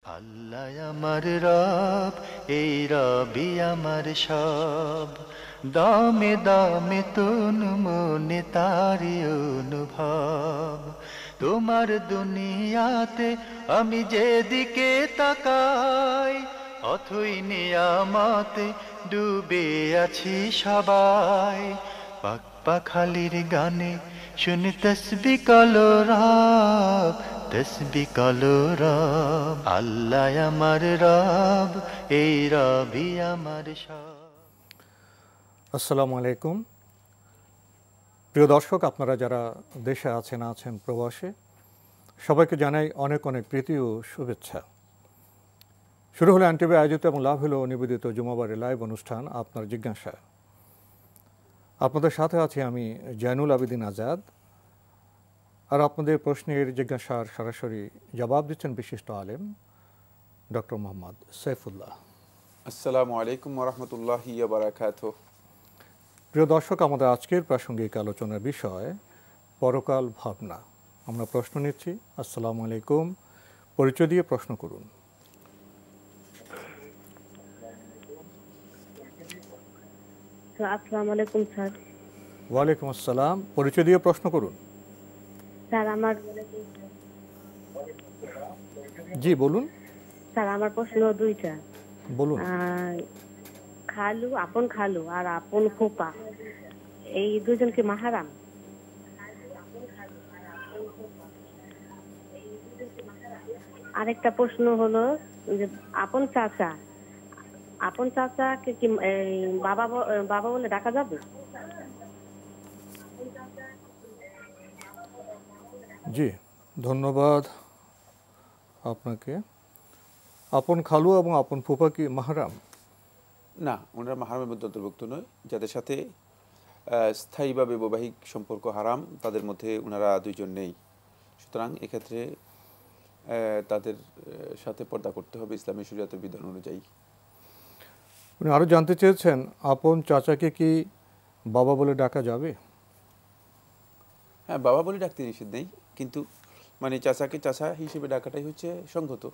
আল্লাহ আমার রব, এই রবি আমার সব। দামে দামে তন মনে তারি অনুভব। তোমার দুনিয়াতে আমি যেদিকে তাকাই, অথই নিয়ামতে ডুবে আছি সবাই। পাক পাখালির গানে শুনি তসবি কলরব, তসবি কলরব। আল্লাহ আমার রব, এই রবি আমার সব। আসসালামু আলাইকুম। প্রিয় দর্শক, আপনারা যারা দেশে আছেন প্রবাসে, সবাইকে জানাই অনেক অনেক প্রীতি ও শুভেচ্ছা। শুরু হলো এনটিভি আয়োজিত এবং লাভ হলো নিবেদিত জুমাবারের লাইভ অনুষ্ঠান আপনার জিজ্ঞাসা। আপনাদের সাথে আছি আমি জয়নুল আবেদিন আজাদ। আর আপনাদের প্রশ্নের জিজ্ঞাসার সরাসরি জবাব দিচ্ছেন বিশিষ্ট আলেম ডক্টর মোহাম্মদ সাইফুল্লাহ। আসসালামু আলাইকুম ওরহমতুল্লাহি ওয়া বারাকাতুহু। প্রিয় দর্শক, আমাদের আজকের প্রাসঙ্গিক আলোচনার বিষয় পরকাল ভাবনা। আমরা প্রশ্ন নিচ্ছি। আসসালামু আলাইকুম, পরিচয় দিয়ে প্রশ্ন করুন। আসসালামু আলাইকুম স্যার। ওয়ালাইকুম আসসালাম, পরিচয় দিয়ে প্রশ্ন করুন। স্যার আমার জি বলুন। স্যার আমার প্রশ্ন দুইটা। বলুন। খালু, আপন খালু আর আপন ফুপা, এই দুজন কি মাহারাম? আরেকটা প্রশ্ন হলো যে আপন চাচাকে কি বাবা বাবা বলে ডাকা যাবে? জি, ধন্যবাদ আপনাকে। আপন খালু এবং আপন ফুপা কি মাহারাম? না, ওনারা মাহারামের মধ্যে অন্তর্ভুক্ত নয়। যাদের সাথে স্থায়ী বা বৈবাহিক সম্পর্ক হারাম, তাদের মধ্যে ওনারা দুইজন নেই। সুতরাং এক্ষেত্রে তাদের সাথে পর্দা করতে হবে ইসলামী শরীয়তের বিধান অনুযায়ী। উনি আরও জানতে চেয়েছেন, আপন চাচাকে কি বাবা বলে ডাকা যাবে? হ্যাঁ, বাবা বলে ডাকতে নিষেধ নেই, কিন্তু মানে চাচাকে চাচা হিসেবে ডাকাটাই হচ্ছে সংগত।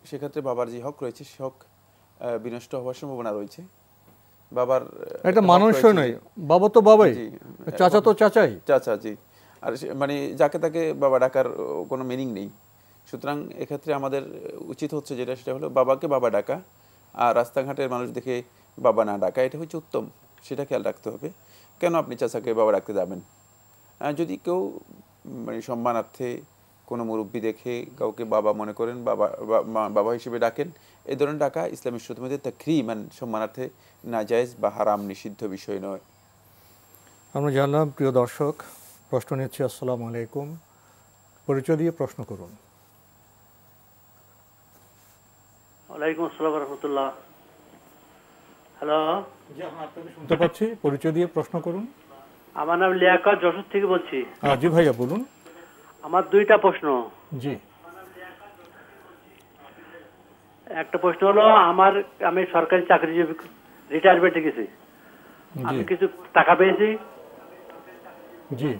সেক্ষেত্রে বাবার যে হক রয়েছে সে হক বিনষ্ট হওয়ার সম্ভাবনা রয়েছে। বাবার এটা মানুষই নয়, বাবা তো বাবাই, চাচা তো চাচাই। চাচা, জি। আর মানে যাকে তাকে বাবা ডাকার কোনো মিনিং নেই। সুতরাং এক্ষেত্রে আমাদের উচিত হচ্ছে যেটা, সেটা হলো বাবাকে বাবা ডাকা, আর রাস্তাঘাটের মানুষ দেখে বাবা না ডাকা, এটা হচ্ছে উত্তম। সেটা খেয়াল রাখতে হবে। কেন আপনি চাচাকে বাবা ডাকতে যাবেন? যদি কেউ মানে সম্মানার্থে কোনো মুরব্বী দেখে কাউকে বাবা মনে করেন, বাবা হিসেবে ডাকেন, এই ধরনের ডাকা ইসলামী শরীয়তের মধ্যে তাকরীম সম্মানার্থে নাজায়েজ বা হারাম, নিষিদ্ধ বিষয় নয়। আমরা জানলাম। প্রিয় দর্শক, প্রশ্ন নিচ্ছি। আসসালামু আলাইকুম, পরিচয় দিয়ে প্রশ্ন করুন। ওয়ালাইকুম আসসালাম রহমতুল্লাহ। হ্যালো, শুনতে পাচ্ছি, পরিচয় দিয়ে প্রশ্ন করুন। আমার নাম লিয়াকত, যশোর থেকে বলছি। জি ভাইয়া বলুন। আমার দুইটা প্রশ্ন। জি। একটা প্রশ্ন হলো, আমি সরকারি চাকরিজীবী, রিটায়ারমেন্টে গেছি। আমি কিছু টাকা পেয়েছি,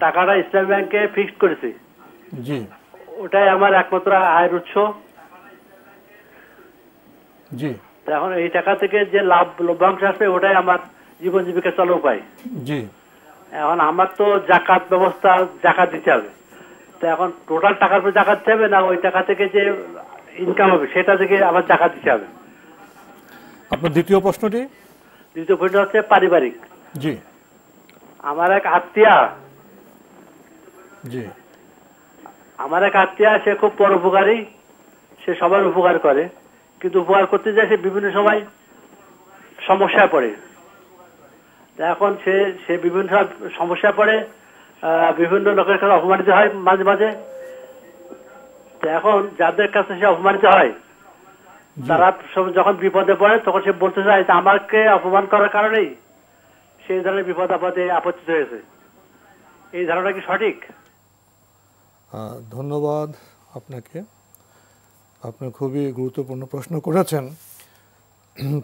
টাকাটা ইসলামী ব্যাংকে ফিক্সড করেছি। জি। ওটাই আমার একমাত্র আয়ের উৎস। জি। এখন এই টাকা থেকে যে লভ্যাংশ আসবে ওটাই আমার জীবন জীবিকা চলার উপায়। জি। এখন আমার তো জাকাত ব্যবস্থা, জাকাত দিতে হবে। তো এখন টোটাল টাকার উপর জাকাত দিতে হবে না ওই টাকা থেকে যে ইনকাম হবে সেটা থেকে আবার জাকাত দিতে হবে? আপনার দ্বিতীয় প্রশ্নটি? দ্বিতীয় প্রশ্ন হচ্ছে পারিবারিক। জি। আমার এক আত্মীয়া, জি, সে খুব পরোপকারী, সে সবার উপকার করে, কিন্তু উপকার করতে যায় সে বিভিন্ন সময় সমস্যায় পড়ে। এখন সে বিভিন্ন সমস্যায় পড়ে, বিভিন্ন লোকের কাছে অপমানিত হয় মাঝে মাঝে। এখন যাদের কাছে সে অপমানিত হয় তারা যখন বিপদে পড়ে তখন সে বলতে চায় যে আমাকে অপমান করার কারণেই সেই ধরনের বিপদ আপদে আপত্তিত হয়েছে। এই ধারণা কি সঠিক? ধন্যবাদ আপনাকে। আপনি খুবই গুরুত্বপূর্ণ প্রশ্ন করেছেন।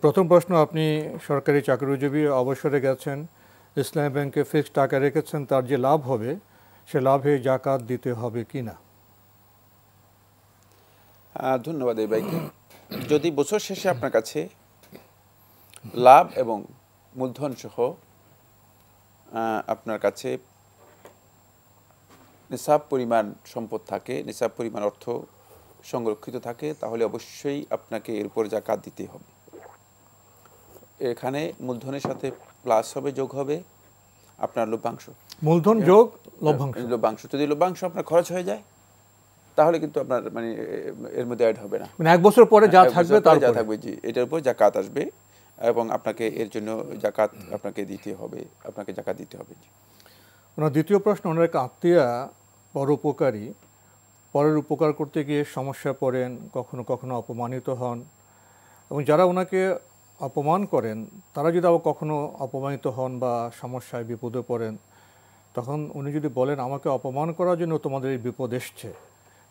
প্রথম প্রশ্ন, আপনি সরকারি চাকরিজীবী, অবসরে গেছেন, ইসলামী ব্যাংকে ফিক্সড টাকা রেখেছেন, তার যে লাভ হবে সে লাভে জাকাত দিতে হবে কি না? ধন্যবাদ এই ভাইকে। যদি বছর শেষে আপনার কাছে লাভ এবং মূলধন সহ আপনার কাছে নিসাব পরিমাণ সম্পদ থাকে, নিসাব পরিমাণ অর্থ সংরক্ষিত থাকে, তাহলে অবশ্যই আপনাকে এর উপর যাকাত দিতে হবে। এখানে মূলধনের সাথে প্লাস হবে, যোগ হবে আপনার লভ্যাংশ, মূলধন যোগ লভ্যাংশ। লভ্যাংশ যদি লভ্যাংশ আপনার খরচ হয়ে যায় তাহলে কিন্তু আপনার মানে এর মধ্যে অ্যাড হবে না। মানে এক বছর পরে যা থাকবে তার যা থাকবে, জি, এটার উপর যাকাত আসবে এবং আপনাকে এর জন্য যাকাত আপনাকে দিতে হবে, আপনাকে যাকাত দিতে হবে। ওনার দ্বিতীয় প্রশ্ন, ওনার এক আত্মীয়া পরোপকারী, পরের উপকার করতে গিয়ে সমস্যা পড়েন, কখনো কখনো অপমানিত হন, এবং যারা ওনাকে অপমান করেন তারা যদি আবার কখনো অপমানিত হন বা সমস্যায় বিপদে পড়েন, তখন উনি যদি বলেন আমাকে অপমান করার জন্য তোমাদের এই বিপদ এসছে,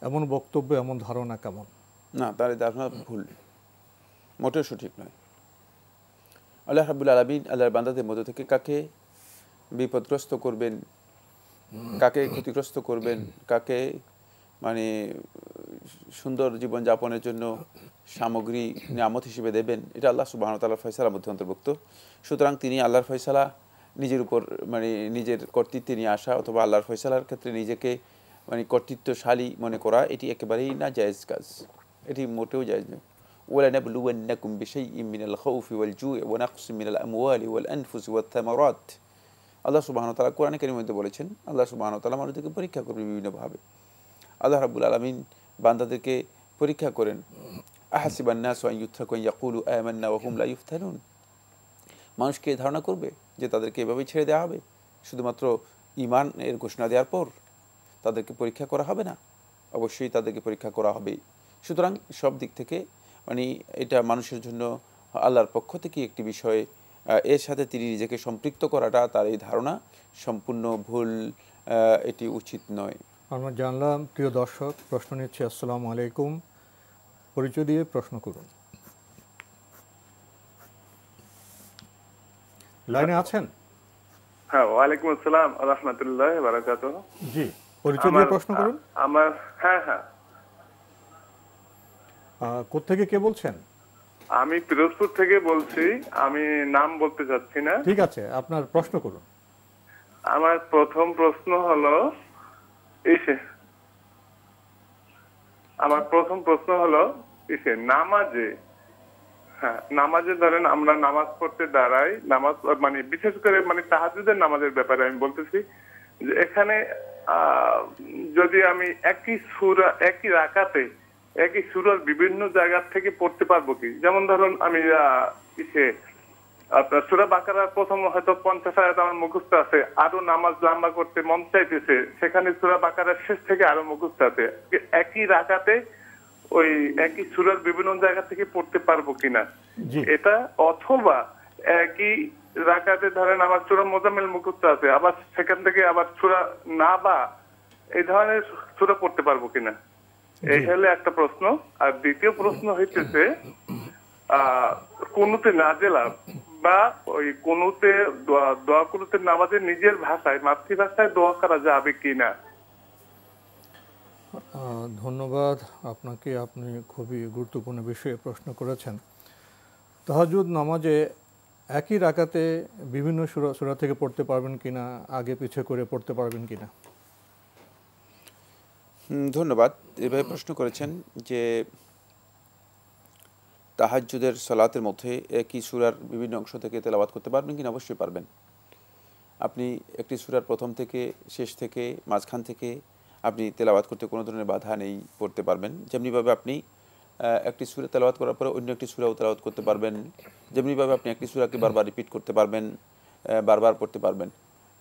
এমন বক্তব্য, এমন ধারণা কেমন? না, তার ধারণা ভুল, মোটেও সঠিক নয়। আল্লাহ রাব্বুল আলামিন আল্লাহর বান্দাদের মধ্য থেকে কাকে বিপদগ্রস্ত করবেন, কাকে ক্ষতিগ্রস্ত করবেন, কাকে মানে সুন্দর জীবন যাপনের জন্য সামগ্রী নিয়ামত হিসেবে দেবেন, এটা আল্লাহ সুবহানাহু ওয়া তাআলার ফয়সালার মধ্যে অন্তর্ভুক্ত। সুতরাং তিনি আল্লাহর ফয়সালা নিজের উপর মানে নিজের কর্তৃত্বে নিয়ে আসা অথবা আল্লাহর ফয়সালার ক্ষেত্রে নিজেকে মানে কর্তৃত্বশালী মনে করা, এটি একেবারেই না জায়েজ কাজ, এটি মোটেও জায়েজ নয়। ওয়ালানাবলুওয়ান্নাকুম বিশাইইম মিনাল খাউফি ওয়াল জুই ওয়া নাকসিম মিনাল আমওয়ালি ওয়াল আনফুসি ওয়াত থামারাত। আল্লাহ সুবহানাহু ওয়া তাআলা কোরআনে কারীমের মধ্যে বলেছেন, আল্লাহ সুবহানাহু ওয়া তাআলা মানুষদেরকে পরীক্ষা করবেন বিভিন্নভাবে। আল্লাহ রাব্বুল আলামিন বান্দাদেরকে পরীক্ষা করেন। আহাসিবান নাসু আন ইউতরাকু আন ইয়াকুলু আমান্না ওয়া হুম লা ইফতানুন। মানুষকে ধারণা করবে যে তাদেরকে এভাবেই ছেড়ে দেওয়া হবে শুধুমাত্র ঈমান এর ঘোষণা দেওয়ার পর, তাদেরকে পরীক্ষা করা হবে না? অবশ্যই তাদেরকে পরীক্ষা করা হবে। সুতরাং সব দিক থেকে মানে এটা মানুষের জন্য আল্লাহর পক্ষ থেকে একটি বিষয়, এর সাথে তিনি নিজেকে সম্পৃক্ত করাটা, তার এই ধারণা সম্পূর্ণ ভুল, এটি উচিত নয়। আমরা জানলাম। প্রিয় দর্শক, প্রশ্ন নিচ্ছি। আসসালামু আলাইকুম, পরিচয় দিয়ে প্রশ্ন করুন। লাইনে আছেন? হ্যাঁ, ওয়ালাইকুম আসসালাম ওয়া রাহমাতুল্লাহি ওয়া বারাকাতুহু। জি, পরিচয় দিয়ে প্রশ্ন করুন। আমার হ্যাঁ, কোত্থেকে কে বলছেন? আমি পিরোজপুর থেকে বলছি, আমি নাম বলতে চাচ্ছি না। ঠিক আছে, আপনার প্রশ্ন করুন। আমার প্রথম প্রশ্ন হলো নামাজে, হ্যাঁ নামাজে ধরেন আমরা নামাজ পড়তে দাঁড়াই, নামাজ মানে বিশেষ করে মানে তাহাজ্জুদের নামাজের ব্যাপারে আমি বলতেছি যে এখানে যদি আমি একই সূরা একই রাকাতে একই সূরার বিভিন্ন জায়গা থেকে পড়তে পারবো কি? যেমন ধরুন আমি আপনার সূরা বাকারার প্রথম হয়তো 50 আয়াত আমার মুখস্থ আছে, আরো নামাজ লম্বা করতে মন চাইতেছে, সেখানে সূরা বাকারার শেষ থেকে আরো মুখস্থ আছে, একই রাকাতে ওই একই সূরার বিভিন্ন জায়গা থেকে পড়তে পারবো কিনা এটা? অথবা একই রাকাতে ধরেন আমার সূরা মুজাম্মিল মুখস্থ আছে, আবার সেখান থেকে আবার সূরা নাবা এই ধরনের সূরা পড়তে পারবো কিনা? এই হলো একটা প্রশ্ন। আর দ্বিতীয় প্রশ্ন হইতেছে কুনুতে নাজেলা বা ওই কুনুতে দোয়া কুনুতে নামাজের নিজের ভাষায় মাতৃভাষায় দোয়া করা যাবে কিনা? ধন্যবাদ আপনাকে, আপনি খুবই গুরুত্বপূর্ণ বিষয়ে প্রশ্ন করেছেন। তাহাজ্জুদ নামাজে একই রাকাতে বিভিন্ন সূরা থেকে পড়তে পারবেন কিনা, আগে পিছে করে পড়তে পারবেন কিনা? ধন্যবাদ। এভাবে প্রশ্ন করেছেন যে তাহাজ্জুদের সালাতের মধ্যে একই সূরার বিভিন্ন অংশ থেকে তেলাওয়াত করতে পারবেন কিনা? অবশ্যই পারবেন। আপনি একটি সূরার প্রথম থেকে শেষ থেকে মাঝখান থেকে আপনি তেলাওয়াত করতে কোনো ধরনের বাধা নেই, পড়তে পারবেন। যেমনিভাবে আপনি একটি সূরা তেলাওয়াত করার পরে অন্য একটি সূরাও তেলাওয়াত করতে পারবেন, যেমনিভাবে আপনি একটি সূরাকে বারবার রিপিট করতে পারবেন, বারবার পড়তে পারবেন।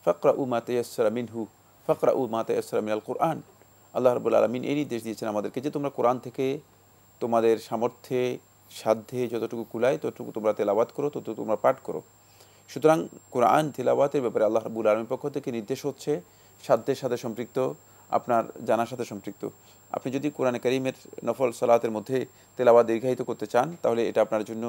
ফাকরাউ মা তায়াসসারা মিনহু ফাকরাউ মা তায়াসসারা মিনাল কুরআন। আল্লাহ রাব্বুল আলামিন এই নির্দেশ দিয়েছেন আমাদেরকে যে তোমরা কোরআন থেকে তোমাদের সামর্থ্যে সাধ্যে যতটুকু কুলায় ততটুকু তোমরা তেলাওয়াত করো, ততটুকু তোমরা পাঠ করো। সুতরাং কোরআন তিলাওয়াতের ব্যাপারে আল্লাহ রাব্বুল আলামিনের পক্ষ থেকে নির্দেশ হচ্ছে সাধ্যের সাথে সম্পৃক্ত, আপনার জানার সাথে সম্পৃক্ত। আপনি যদি কোরআনে কারীমের নফল সালাতের মধ্যে তেলাওয়াত দীর্ঘায়িত করতে চান তাহলে এটা আপনার জন্য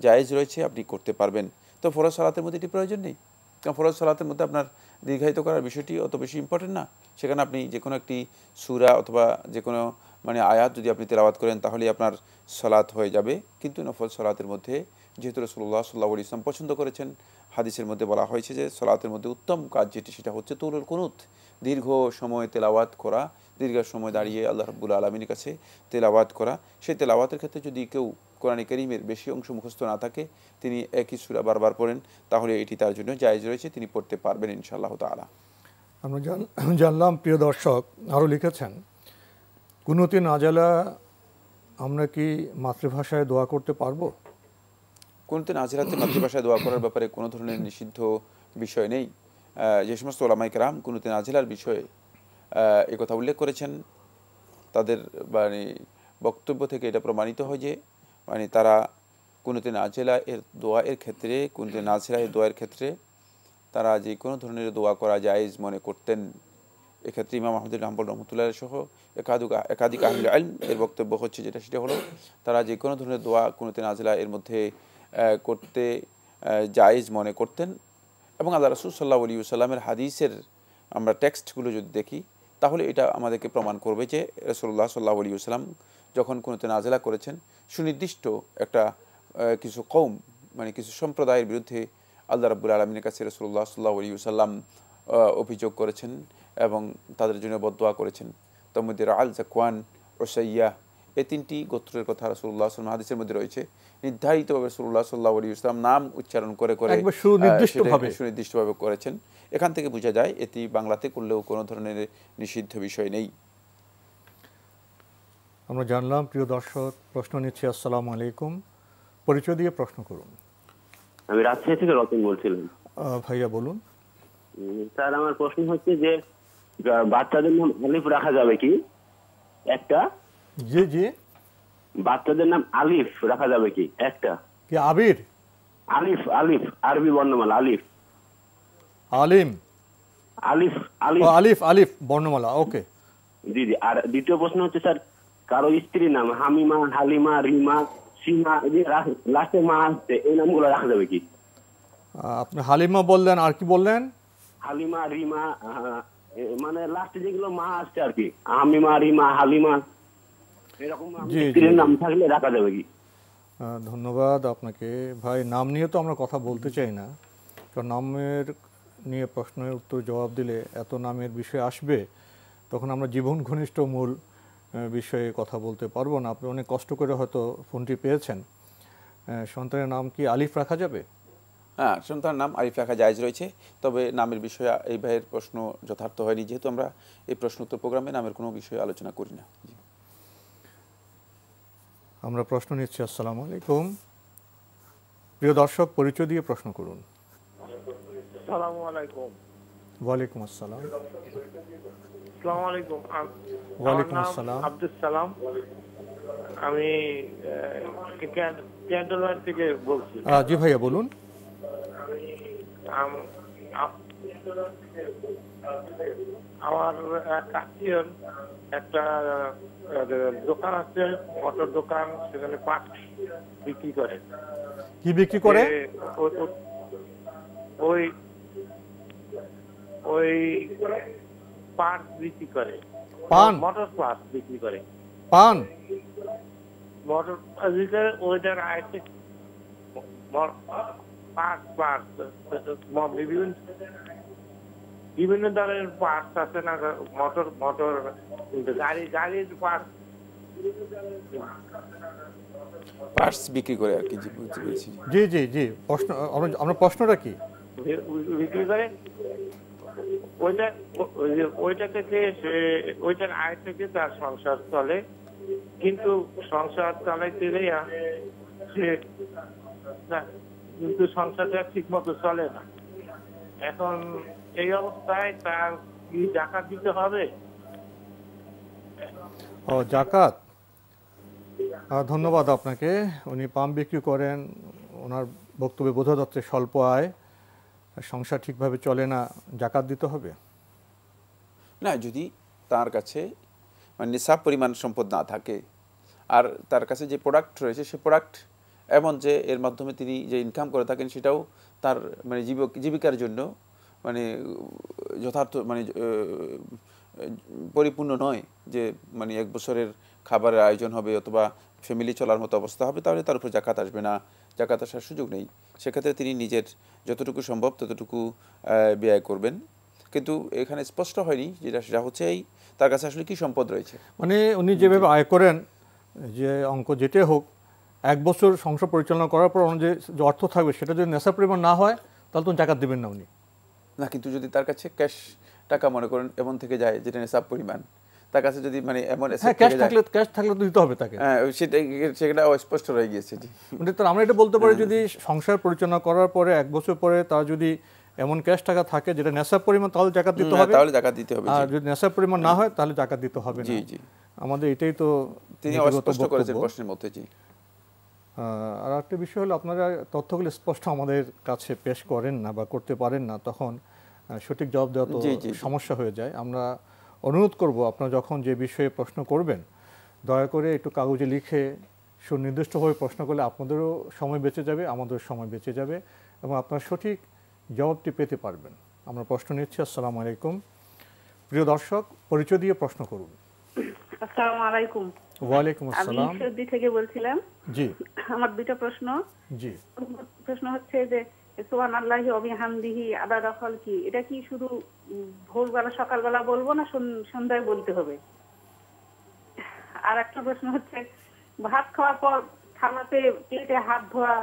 জায়েজ রয়েছে, আপনি করতে পারবেন। তো ফরজ সালাতের মধ্যে এটি প্রয়োজন নেই, কারণ ফরজ সালাতের মধ্যে আপনার দীর্ঘায়িত করার বিষয়টি অত বেশি ইম্পর্টেন্ট না। সেখানে আপনি যে কোনো একটি সূরা অথবা যে কোনো মানে আয়াত যদি আপনি তেলাওয়াত করেন তাহলেই আপনার সালাত হয়ে যাবে। কিন্তু নফল সালাতের মধ্যে যেহেতু রাসূলুল্লাহ সাল্লাল্লাহু আলাইহি ওয়াসাল্লাম পছন্দ করেছেন, হাদিসের মধ্যে বলা হয়েছে যে সালাতের মধ্যে উত্তম কাজ যেটি সেটা হচ্ছে তুলুল কুনুত, দীর্ঘ সময় তেলাওয়াত করা, দীর্ঘ সময় দাঁড়িয়ে আল্লাহ রাব্বুল আলামিনের কাছে তেলাওয়াত করা। সেই তেলাওয়াতের ক্ষেত্রে যদি কেউ কোরআনে কারীমের বেশি অংশ মুখস্থ না থাকে, তিনি একই সূরা বারবার পড়েন, তাহলে এটি তার জন্য জায়েজ রয়েছে, তিনি পড়তে পারবেন ইনশাআল্লাহ তাআলা। আমরা জানলাম প্রিয় দর্শক আরও লিখেছেন, কুনুতে নাজালা আমরা কি মাতৃভাষায় দোয়া করতে পারবো? কুনুতে নাজিলাতে মাতৃভাষায় দোয়া করার ব্যাপারে কোনো ধরনের নিষিদ্ধ বিষয় নেই। যে সমস্ত ওলামায়ে কেরাম কুনুতে নাজিলার বিষয়ে এই কথা উল্লেখ করেছেন, তাদের মানে বক্তব্য থেকে এটা প্রমাণিত হয় যে মানে তারা কুনুতে নাজিলা এর দোয়া এর ক্ষেত্রে, কুনুতে নাজিলা এর দোয়ার ক্ষেত্রে তারা যে কোনো ধরনের দোয়া করা জায়েজ মনে করতেন। এক্ষেত্রে ইমাম আহমদ বিন হাম্বল রহমতুল্লাহ সহ একাধিক আহলে ইলম এর বক্তব্য হচ্ছে সেটা হলো তারা যে কোনো ধরনের দোয়া কুনুতে নাজিলা এর মধ্যে করতে জায়েজ মনে করতেন। এবং আল্লাহ রাসূল সাল্লাল্লাহু আলাইহি ওয়াসাল্লামের হাদিসের আমরা টেক্সটগুলো যদি দেখি তাহলে এটা আমাদেরকে প্রমাণ করবে যে রাসূলুল্লাহ সাল্লাল্লাহু আলাইহি ওয়াসাল্লাম যখন কুনুতে নাজিলা করেছেন, সুনির্দিষ্ট একটা কিছু কওম মানে কিছু সম্প্রদায়ের বিরুদ্ধে আল্লাহ রাব্বুল আলামিনের কাছে রাসূলুল্লাহ সাল্লাল্লাহু আলাইহি ওয়াসাল্লাম অভিযোগ করেছেন এবং তাদের জন্য বদদোয়া করেছেন। তার মধ্যে রাআল, জাকওয়ান, উসাইয়া এই তিনটি গোত্রের কথা রাসূলুল্লাহ সাল্লাল্লাহু আলাইহি ওয়াসাল্লাম হাদিসের মধ্যে রয়েছে। নির্ধারিতভাবে রাসূলুল্লাহ সাল্লাল্লাহু আলাইহি ওয়াসাল্লাম নাম উচ্চারণ করে সুনির্দিষ্টভাবে করেছেন। এখান থেকে বোঝা যায় এটি বাংলাতে করলেও কোনো ধরনের নিষিদ্ধ বিষয় নেই। আমরা জানলাম প্রিয় দর্শক প্রশ্ন নিচ্ছি। আসসালামু আলাইকুম, পরিচয় দিয়ে প্রশ্ন করুন। আমি রাজশাহী থেকে রতন বলছিলাম। ভাইয়া বলুন। স্যার আমার প্রশ্ন হচ্ছে যে বাচ্চাদের নাম আলিফ রাখা যাবে কি? একটা জি জি, বাচ্চাদের নাম আলিফ রাখা যাবে কি? একটা কি আবির? আলিফ, আলিফ আরবি বর্ণমালা আলিফ। আলিম, আলিফ আলিফ আলিফ আলিফ বর্ণমালা, ওকে। জি জি। আর দ্বিতীয় প্রশ্ন হচ্ছে স্যার, কারো স্ত্রীর নাম হামিমা, হালিমা, রিমা, সীমা, এই যে লাস্টে মা আসছে, এই নামগুলো রাখা যাবে কি? আপনি হালিমা বললেন, আর কি বললেন? হালিমা, রিমা, মানে লাস্টে যেগুলো মা আসছে আর কি, হামিমা, রিমা, হালিমা, এরকম স্ত্রীর নাম থাকলে রাখা যাবে কি? ধন্যবাদ আপনাকে ভাই। নাম নিয়ে তো আমরা কথা বলতে চাই না, কারণ নামের নিয়ে প্রশ্নের উত্তর জবাব দিলে এত নামের বিষয় আসবে, তখন আমরা জীবন ঘনিষ্ঠ মূল বিষয়ে কথা বলতে পারবো না। আপনি অনেক কষ্ট করে হয়তো ফোনটি পেয়েছেন। সন্তানের নাম কি আলিফ রাখা যাবে? হ্যাঁ, সন্তানের নাম আলিফ রাখা জায়েজ রয়েছে, তবে নামের বিষয়ে এই ভাইয়ের প্রশ্ন যথার্থ হয়নি, যেহেতু আমরা এই প্রশ্ন উত্তর প্রোগ্রামে নামের কোনো বিষয়ে আলোচনা করি না। আমরা প্রশ্ন নিচ্ছি। আসসালামু আলাইকুম, প্রিয় দর্শক পরিচয় দিয়ে প্রশ্ন করুন। আসসালামু আলাইকুম। ওয়ালাইকুম আসসালাম। আসসালামু আলাইকুম। ওয়ালাইকুম আসসালাম। আব্দুল সালাম, আমি ক্যান্টনমেন্ট থেকে বলছি। জি ভাইয়া বলুন। আমার আত্মীয় একটা দোকান আছে, মোটর দোকান, সেখানে পাট বিক্রি করে। কি বিক্রি করে? ওই ওই পাট বিক্রি করে, পান, মোটর পাট বিক্রি করে, পান মোটর ওইটার আইতে বিভিন্ন ধরনের পার্টস আছে না, মোটর মোটর গাড়ির পার্টস বিক্রি করে আর কি। জি জি জি, প্রশ্ন আমরা প্রশ্নটা কি বিক্রি করে। ওইটা থেকে ওইটার আয় থেকে তার সংসার চলে, কিন্তু সংসার চালাইতে সে কিন্তু সংসারটা ঠিক মতো চলে না। এখন এই অবস্থায় তার কি জাকাত দিতে হবে? ও জাকাত, ধন্যবাদ আপনাকে। উনি পাম বিক্রি করেন, ওনার বক্তব্যে বোঝা যাচ্ছে স্বল্প আয়, সংসার ঠিকভাবে চলে না, জাকাত দিতে হবে না। যদি তার কাছে মানে নিসাব পরিমাণ সম্পদ না থাকে আর তার কাছে যে প্রোডাক্ট রয়েছে সে প্রোডাক্ট এমন যে এর মাধ্যমে তিনি যে ইনকাম করে থাকেন সেটাও তার মানে জীবিকার জন্য মানে যথার্থ মানে পরিপূর্ণ নয়, যে মানে এক বছরের খাবারের আয়োজন হবে অথবা ফ্যামিলি চলার মতো অবস্থা হবে, তাহলে তার উপর জাকাত আসবে না, জাকাত আসার সুযোগ নেই। সেক্ষেত্রে তিনি নিজের যতটুকু সম্ভব ততটুকু ব্যয় করবেন। কিন্তু এখানে স্পষ্ট হয়নি যেটা হচ্ছে এই তার কাছে আসলে কি সম্পদ রয়েছে। মানে উনি যেভাবে আয় করেন, যে অঙ্ক যেটাই হোক, 1 বছর সংসার পরিচালনা করার পর অনুযায়ী যে অর্থ থাকবে সেটা যদি নেশা পরিমাণ না হয় তাহলে তো জাকাত দেবেন না উনি। না, কিন্তু যদি তার কাছে ক্যাশ টাকা মনে করেন এমন থেকে যায় যেটা নেশাব পরিমাণ, তার কাছে যদি মানে এমন ক্যাশ থাকলে তো দিতে হবে তাকে, সেটা অস্পষ্ট রয়ে গিয়েছে। মানে তো আমরা এটা বলতে পারি যদি সংসার পরিচালনা করার পরে 1 বছর পরে তার যদি এমন ক্যাশ টাকা থাকে যেটা নেশাব পরিমাণ, তাহলে জাকাত দিতে হবে, তাহলে জাকাত দিতে হবে। আর যদি নেশাব পরিমাণ না হয় তাহলে জাকাত দিতে হবে না। জি জি, আমাদের এটাই তো তিনি অস্পষ্ট করেছেন প্রশ্নের মধ্যে। জি, আর একটা বিষয় হলো আপনারা তথ্যগুলো স্পষ্ট আমাদের কাছে পেশ করেন না বা করতে পারেন না, তখন সঠিক জবাব দেওয়া তো সমস্যা হয়ে যায়। আমরা অনুরোধ করব আপনারা যখন যে বিষয়ে প্রশ্ন করবেন দয়া করে একটু কাগজে লিখে সুনির্দিষ্টভাবে প্রশ্ন করলে আপনাদেরও সময় বেঁচে যাবে, আমাদেরও সময় বেঁচে যাবে এবং আপনারা সঠিক জবাবটি পেতে পারবেন। আমরা প্রশ্ন নিচ্ছি। আসসালামু আলাইকুম। প্রিয় দর্শক, পরিচয় দিয়ে প্রশ্ন করুন। আসসালামু আলাইকুম। ওয়ালাইকুম আসসালাম। আমি সৌদি থেকে বলছিলাম। জি, আমার দুটো প্রশ্ন। জি, প্রশ্ন হচ্ছে যে সুবহানাল্লাহি ওয়া বিহামদিহি আদাদা খালকি, এটা কি শুধু ভোরবেলা সকালবেলা বলবো না সন্ধ্যায় বলতে হবে? আর একটা প্রশ্ন হচ্ছে ভাত খাওয়ার পর থালাতে প্লেটে হাত ধোয়া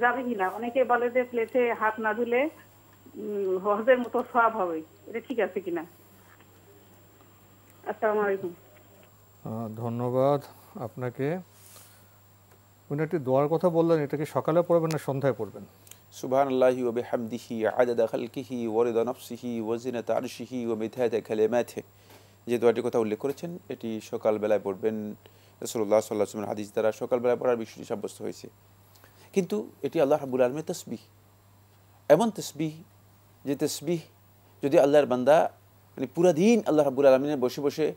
যাবে কিনা? অনেকে বলে যে প্লেটে হাত না ধুলে হজের মতো সওয়াব হবে, এটা ঠিক আছে কিনা? আসসালামু আলাইকুম। ধন্যবাদ আপনাকে। উনি একটি দোয়ার কথা বললেন, এটাকে সকালে পড়বেন না সন্ধ্যায় পড়বেন? সুবহানাল্লাহি ওয়া বিহামদিহি আদাদা খালকিহি ওয়া রিদা নাফসিহি ওয়া জিনাতা আরশিহি ওয়া মিদাদা কালিমাতিহি, যে দোয়াটির কথা উল্লেখ করেছেন এটি সকালবেলায় পড়বেন। রাসূলুল্লাহ সাল্লাল্লাহু আলাইহি ওয়াসাল্লাম হাদিস দ্বারা সকালবেলায় পড়ার বিষয়টি সাব্যস্ত হয়েছে। কিন্তু এটি আল্লাহ রাব্বুল আলামিনের তাসবিহ, এমন তাসবিহ যে তাসবিহ যদি আল্লাহর বান্দা মানে পুরা দিন আল্লাহ রাব্বুল আলামিনের বসে বসে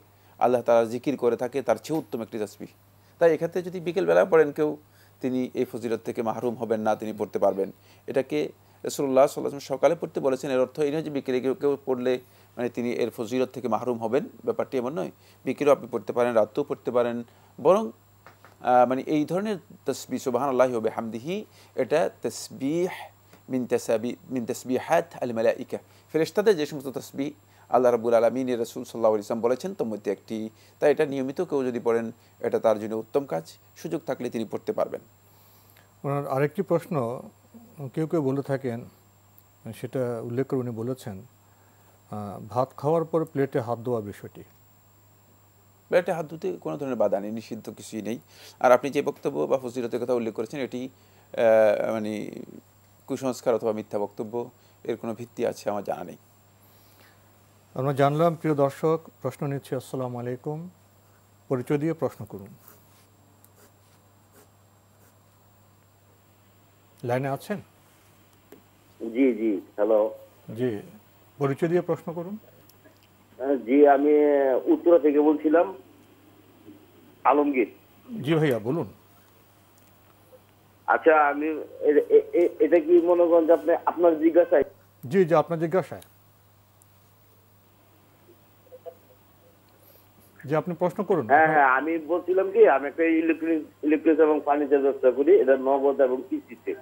আল্লাহ তাআলা জিকির করে থাকে তার চেয়ে উত্তম একটি তাসবিহ। তাই এক্ষেত্রে যদি বিকেলবেলা পড়েন কেউ, তিনি এই ফজিলত থেকে মাহরুম হবেন না, তিনি পড়তে পারবেন। এটাকে রাসূলুল্লাহ সাল্লাল্লাহু আলাইহি ওয়াসাল্লাম সকালে পড়তে বলেছেন, এর অর্থ এই নয় যে বিকেলে কেউ পড়লে মানে তিনি এর ফজিলত থেকে মাহরুম হবেন, ব্যাপারটি এমন নয়। বিকেলেও আপনি পড়তে পারেন, রাতেও পড়তে পারেন, বরং মানে এই ধরনের তাসবিহ সুবহানাল্লাহি ওয়া বিহামদিহি এটা তাসবিহ মিন তাসবিহাত আল মালাইকা, ফেরেশতাদের যে সমস্ত তাসবিহ আল্লাহ রাব্বুল আলামিনের রাসূল সাল্লাল্লাহু আলাইহি ওয়াসাল্লাম বলেছেন তার মধ্যে একটি। তাই এটা নিয়মিত কেউ যদি পড়েন এটা তার জন্য উত্তম কাজ, সুযোগ থাকলে তিনি পড়তে পারবেন। ওনার আরেকটি প্রশ্ন কেউ কেউ বলে থাকেন, সেটা উল্লেখ করে উনি বলেছেন ভাত খাওয়ার পর প্লেটে হাত ধোয়া বিষয়টি। প্লেটে হাত ধুতে কোনো ধরনের বাধা নেই, নিষিদ্ধ কিছুই নেই। আর আপনি যে বক্তব্য বা ফজিলতের কথা উল্লেখ করেছেন এটি মানে কুসংস্কার অথবা মিথ্যা বক্তব্য, এর কোনো ভিত্তি আছে আমার জানা নেই। আমরা জানলাম। প্রিয় দর্শক, প্রশ্ন নিচ্ছি। আসসালামু আলাইকুম। পরিচয় দিয়ে প্রশ্ন করুন। লাইনে আছেন? জি জি, হ্যালো। জি, পরিচয় দিয়ে প্রশ্ন করুন। জি, আমি উত্তরা থেকে বলছিলাম, আলমগীর। জি ভাইয়া বলুন। আচ্ছা, আমি এটা কি মনে করেন যে আপনার জিজ্ঞাসায়? জি জি, আপনার জিজ্ঞাসায় যে আপনি প্রশ্ন করুন। হ্যাঁ হ্যাঁ, আমি বলছিলাম কি, আমি একটা ইলেকট্রিক এবং ফার্নিচার ব্যবসা করি, এটা নগদ এবং কিস্তিতে।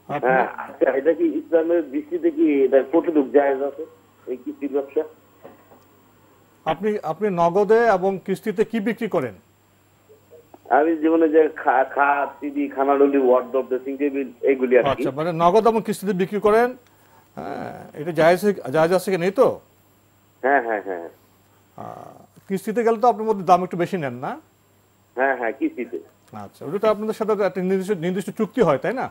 হ্যাঁ, আচ্ছা, এটা কি ইসলামের দৃষ্টিতে কি এটা কতটুকু জায়েজ আছে এই কিস্তির ব্যবসা? আপনি নগদে এবং কিস্তিতে কি বিক্রি করেন? আমি জীবনে যে খাট, টিভি, খানাডলি, ওয়ার্ডরোব, ড্রেসিং টেবিল এগুলি আর কি। আচ্ছা, মানে নগদ এবং কিস্তিতে বিক্রি করেন। এটা জায়েজ আছে কি নেই তো? হ্যাঁ হ্যাঁ হ্যাঁ। কিস্তিতে গেলে তো আপনার মধ্যে দাম একটু বেশি নেন না? হ্যাঁ হ্যাঁ, কিস্তিতে। আচ্ছা, ওটা তো আপনাদের সাথে একটা নির্দিষ্ট চুক্তি হয়, তাই না?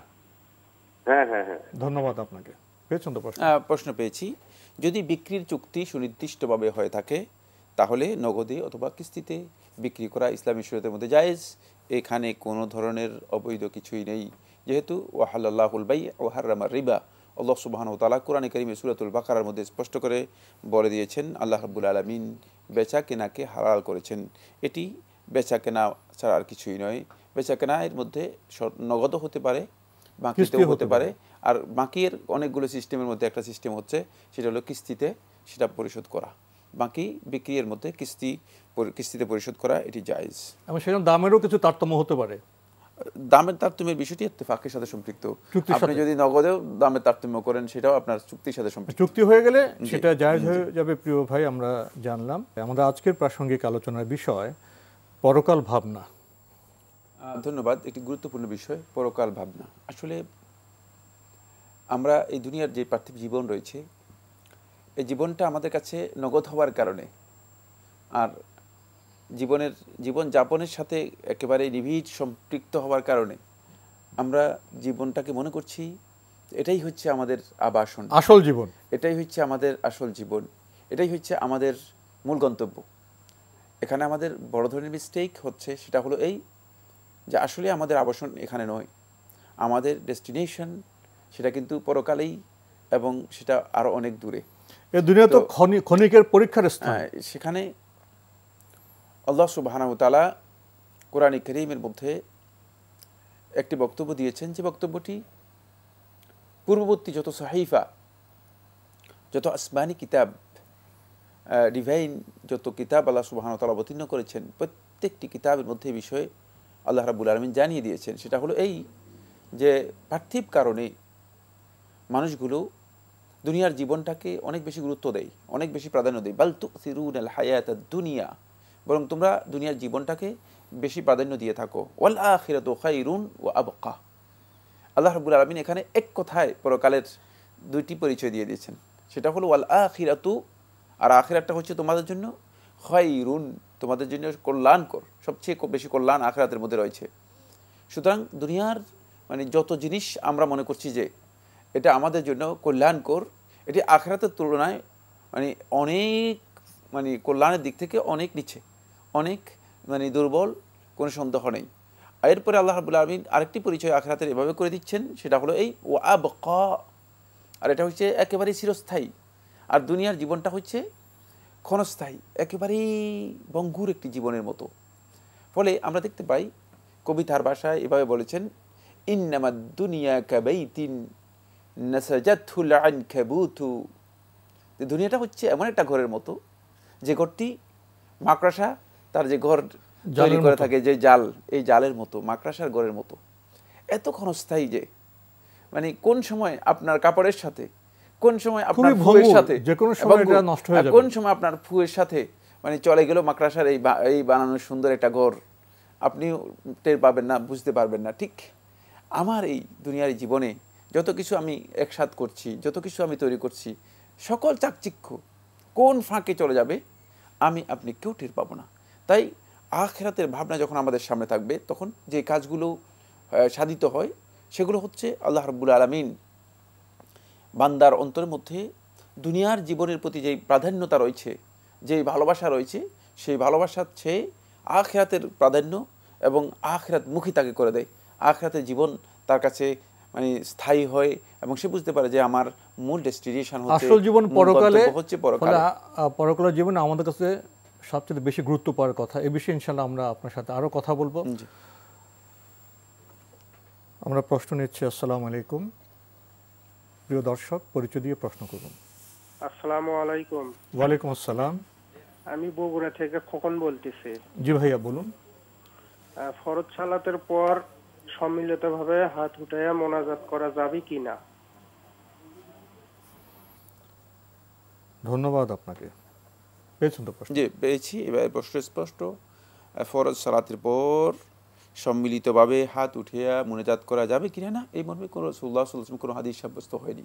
হ্যাঁ হ্যাঁ হ্যাঁ। ধন্যবাদ আপনাকে। পেয়েছেন তো প্রশ্ন পেয়েছি। যদি বিক্রির চুক্তি সুনির্দিষ্টভাবে হয়ে থাকে তাহলে নগদে অথবা কিস্তিতে বিক্রি করা ইসলামী শরীয়তের মধ্যে জায়েজ। এখানে কোনো ধরনের অবৈধ কিছুই নেই, যেহেতু ওয়াহাল্লাহুল বাই ওয়া হাররামা রিবা। আল্লাহ সুবহানাহু ওয়া তাআলা কোরআনে কারীমে সূরাতুল বাকারার মধ্যে স্পষ্ট করে বলে দিয়েছেন আল্লাহ রাব্বুল আলামিন বেচা কেনাকে হালাল করেছেন। এটি বেচা কেনা ছাড়া আর কিছুই নয়। বেচা কেনা এর মধ্যে নগদও হতে পারে, বাকিতেও হতে পারে। আর বাকির অনেকগুলো সিস্টেমের মধ্যে একটা সিস্টেম হচ্ছে সেটা হলো কিস্তিতে। সেটা পরিশোধ করা, বাকি বিক্রির মধ্যে কিস্তিতে পরিশোধ করা এটি জায়েজ। এবং সেরকম দামেরও কিছু তারতম্য হতে পারে। দামের তারতম্যের বিষয়টি ইত্তেফাকের সাথে সম্পৃক্ত। আপনি যদি নগদেও দামের তারতম্য করেন সেটাও আপনার চুক্তির সাথে সম্পৃক্ত। চুক্তি হয়ে গেলে সেটা জায়েজ হয়ে যাবে। প্রিয় ভাই, আমরা জানলাম আমাদের আজকের প্রাসঙ্গিক আলোচনার বিষয় পরকাল ভাবনা। ধন্যবাদ। একটি গুরুত্বপূর্ণ বিষয় পরকাল ভাবনা। আসলে আমরা এই দুনিয়ার যে পার্থিব জীবন রয়েছে, এই জীবনটা আমাদের কাছে নগদ হওয়ার কারণে আর জীবন যাপনের সাথে একেবারে নিবিড় সম্পৃক্ত হওয়ার কারণে আমরা জীবনটাকে মনে করছি এটাই হচ্ছে আমাদের আবাসন, আসল জীবন, এটাই হচ্ছে আমাদের আসল জীবন, এটাই হচ্ছে আমাদের মূল গন্তব্য। এখানে আমাদের বড় ধরনের মিস্টেক হচ্ছে, সেটা হলো এই যে আসলে আমাদের আবাসন এখানে নয়, আমাদের ডেস্টিনেশন সেটা কিন্তু পরকালেই, এবং সেটা আরো অনেক দূরে। এই দুনিয়া তো ক্ষণিকের পরীক্ষার স্থান। সেখানে আল্লাহ সুবহানাহু ওয়া তাআলা কোরআন কারীমের মধ্যে একটি বক্তব্য দিয়েছেন, যে বক্তব্যটি পূর্ববর্তী যত সাহিফা, যত আসমানি কিতাব, ডিভাইন যত কিতাব আল্লাহ সুবহানাহু ওয়া তাআলা অবতীর্ণ করেছেন, প্রত্যেকটি কিতাবের মধ্যে বিষয়ে আল্লাহ রাব্বুল আলামিন জানিয়ে দিয়েছেন। সেটা হলো এই যে পার্থিব কারণে মানুষগুলো দুনিয়ার জীবনটাকে অনেক বেশি গুরুত্ব দেয়, অনেক বেশি প্রাধান্য দেয়। বাল তুসিরুনাল হায়াতাদ দুনিয়া, বরং তোমরা দুনিয়ার জীবনটাকে বেশি প্রাধান্য দিয়ে থাকো। ওয়াল আখিরাতু খায়রুন ওয়া আবকা। আল্লাহ রাব্বুল আলামিন এখানে এক কথায় পরকালের দুইটি পরিচয় দিয়ে দিয়েছেন, সেটা হলো ওয়াল আখিরাতু, আর আখিরাতটা হচ্ছে তোমাদের জন্য খায়রুন, তোমাদের জন্য কল্যাণকর, সবচেয়ে বেশি কল্যাণ আখিরাতের মধ্যে রয়েছে। সুতরাং দুনিয়ার যত জিনিস আমরা মনে করছি যে এটা আমাদের জন্য কল্যাণকর, এটি আখিরাতের তুলনায় অনেক কল্যাণের দিক থেকে অনেক নিচে, অনেক দুর্বল, কোনো সন্দেহ নেই। এরপরে আল্লাহ রাব্বুল আলামিন আরেকটি পরিচয় আখিরাতের এভাবে করে দিচ্ছেন, সেটা হলো এই ওয়া আবকা, আর এটা হচ্ছে একেবারেই চিরস্থায়ী। আর দুনিয়ার জীবনটা হচ্ছে ক্ষণস্থায়ী, একেবারেই বঙ্গুর একটি জীবনের মতো। ফলে আমরা দেখতে পাই কবিতার ভাষায় এভাবে বলেছেন, ইন্নামাদ দুনিয়া কাবাইতিন নাসাজাতুল আনকাবুতু, যে দুনিয়াটা হচ্ছে এমন একটা ঘরের মতো, যে ঘরটি মাকড়সা তার যে ঘর তৈরি করে থাকে, যে জাল, এই জালের মতো, মাকড়সার ঘরের মতো, এত ক্ষণস্থায়ী যে কোন সময় আপনার কাপড়ের সাথে, কোন সময় আপনার ফুয়ের সাথে, কোন সময় আপনার ফুয়ের সাথে চলে গেল মাকড়সার এই বানানোর সুন্দর একটা ঘর, আপনি টের পাবেন না, বুঝতে পারবেন না। ঠিক আমার এই দুনিয়ার জীবনে যত কিছু আমি একসাথ করছি, যত কিছু আমি তৈরি করছি, সকল চাকচিক্য কোন ফাঁকে চলে যাবে আপনি কেউ টের পাবো না। তাই আখিরাতের ভাবনা যখন আমাদের সামনে থাকবে, তখন যে কাজগুলো সাধিত হয় সেগুলো হচ্ছে আল্লাহ রাব্বুল আলামিন বান্দার অন্তরের মধ্যে দুনিয়ার জীবনের প্রতি যেই প্রাধান্যতা রয়েছে, যেই ভালোবাসা রয়েছে, সেই ভালোবাসার চেয়ে আখিরাতের প্রাধান্য এবং আখিরাত মুখী তাকে করে দেয়। আখিরাতের জীবন তার কাছে স্থায়ী হয় এবং সে বুঝতে পারে যে আমার মূল ডেস্টিনেশন হচ্ছে আসল জীবন পরকালে, পরকালের জীবন আমাদের কাছে সবচেয়ে বেশি গুরুত্ব পাওয়ার কথা। এই বিষয়ে ইনশাআল্লাহ আমরা আপনার সাথে আরো কথা বলবো। আমরা প্রশ্ন নিচ্ছি। আসসালামু আলাইকুম, প্রিয় দর্শক, পরিচয় দিয়ে প্রশ্ন করুন। আসসালামু আলাইকুম। ওয়ালাইকুম আসসালাম। আমি বগুড়া থেকে খোকন বলতেছি। জি ভাইয়া বলুন। ফরজ সালাতের পর সম্মিলিতভাবে হাত উঠাইয়া মোনাজাত করা যাবে কিনা? ধন্যবাদ আপনাকে। পেয়েছেন তো প্রশ্ন? জি পেয়েছি। এবার প্রশ্ন স্পষ্ট। ফরজ সালাতের পর সম্মিলিতভাবে হাত উঠিয়া মোনাজাত করা যাবে কিনা না, এই মর্মে কোনো রাসূলুল্লাহ সাল্লাল্লাহু আলাইহি ওয়াসাল্লাম কোনো হাদিস সাব্যস্ত হয়নি।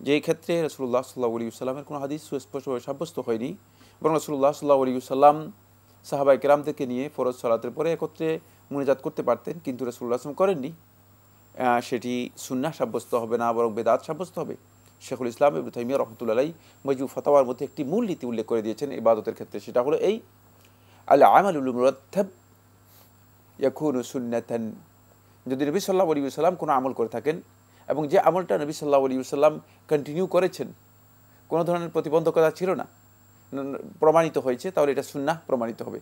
যেই ক্ষেত্রে রাসূলুল্লাহ সাল্লাল্লাহু আলাইহি ওয়াসাল্লামের কোনো হাদিস সুস্পষ্টভাবে সাব্যস্ত হয়নি, বরং রাসূলুল্লাহ সাল্লাল্লাহু আলাইহি ওয়াসাল্লাম সাহাবায়ে কেরামদেরকে নিয়ে ফরজ সালাতের পরে একত্রে মোনাজাত করতে পারতেন, কিন্তু রাসূলুল্লাহ সাল্লাল্লাহু আলাইহি ওয়াসাল্লাম করেননি। সেটি সুন্নাহ সাব্যস্ত হবে না, বরং বেদাত সাব্যস্ত হবে। শেখুল ইসলাম ইবনে তাইমিয়া রাহমাতুল্লাহি আলাইহি মাজমু ফাতাওয়ার মধ্যে একটি মূল নীতি উল্লেখ করে দিয়েছেন ইবাদতের ক্ষেত্রে, সেটা হলো এই আল আমালুল মুরাত্তাব ইয়াকুনু সুন্নাতান। যদি নবী সাল্লাল্লাহু আলাইহি ওয়াসাল্লাম কোনো আমল করে থাকেন এবং যে আমলটা নবী সাল্লাল্লাহু আলাইহি ওয়াসাল্লাম কন্টিনিউ করেছেন, কোনো ধরনের প্রতিবন্ধকতা ছিল না, প্রমাণিত হয়েছে, তাহলে এটা সুন্নাহ প্রমাণিত হবে,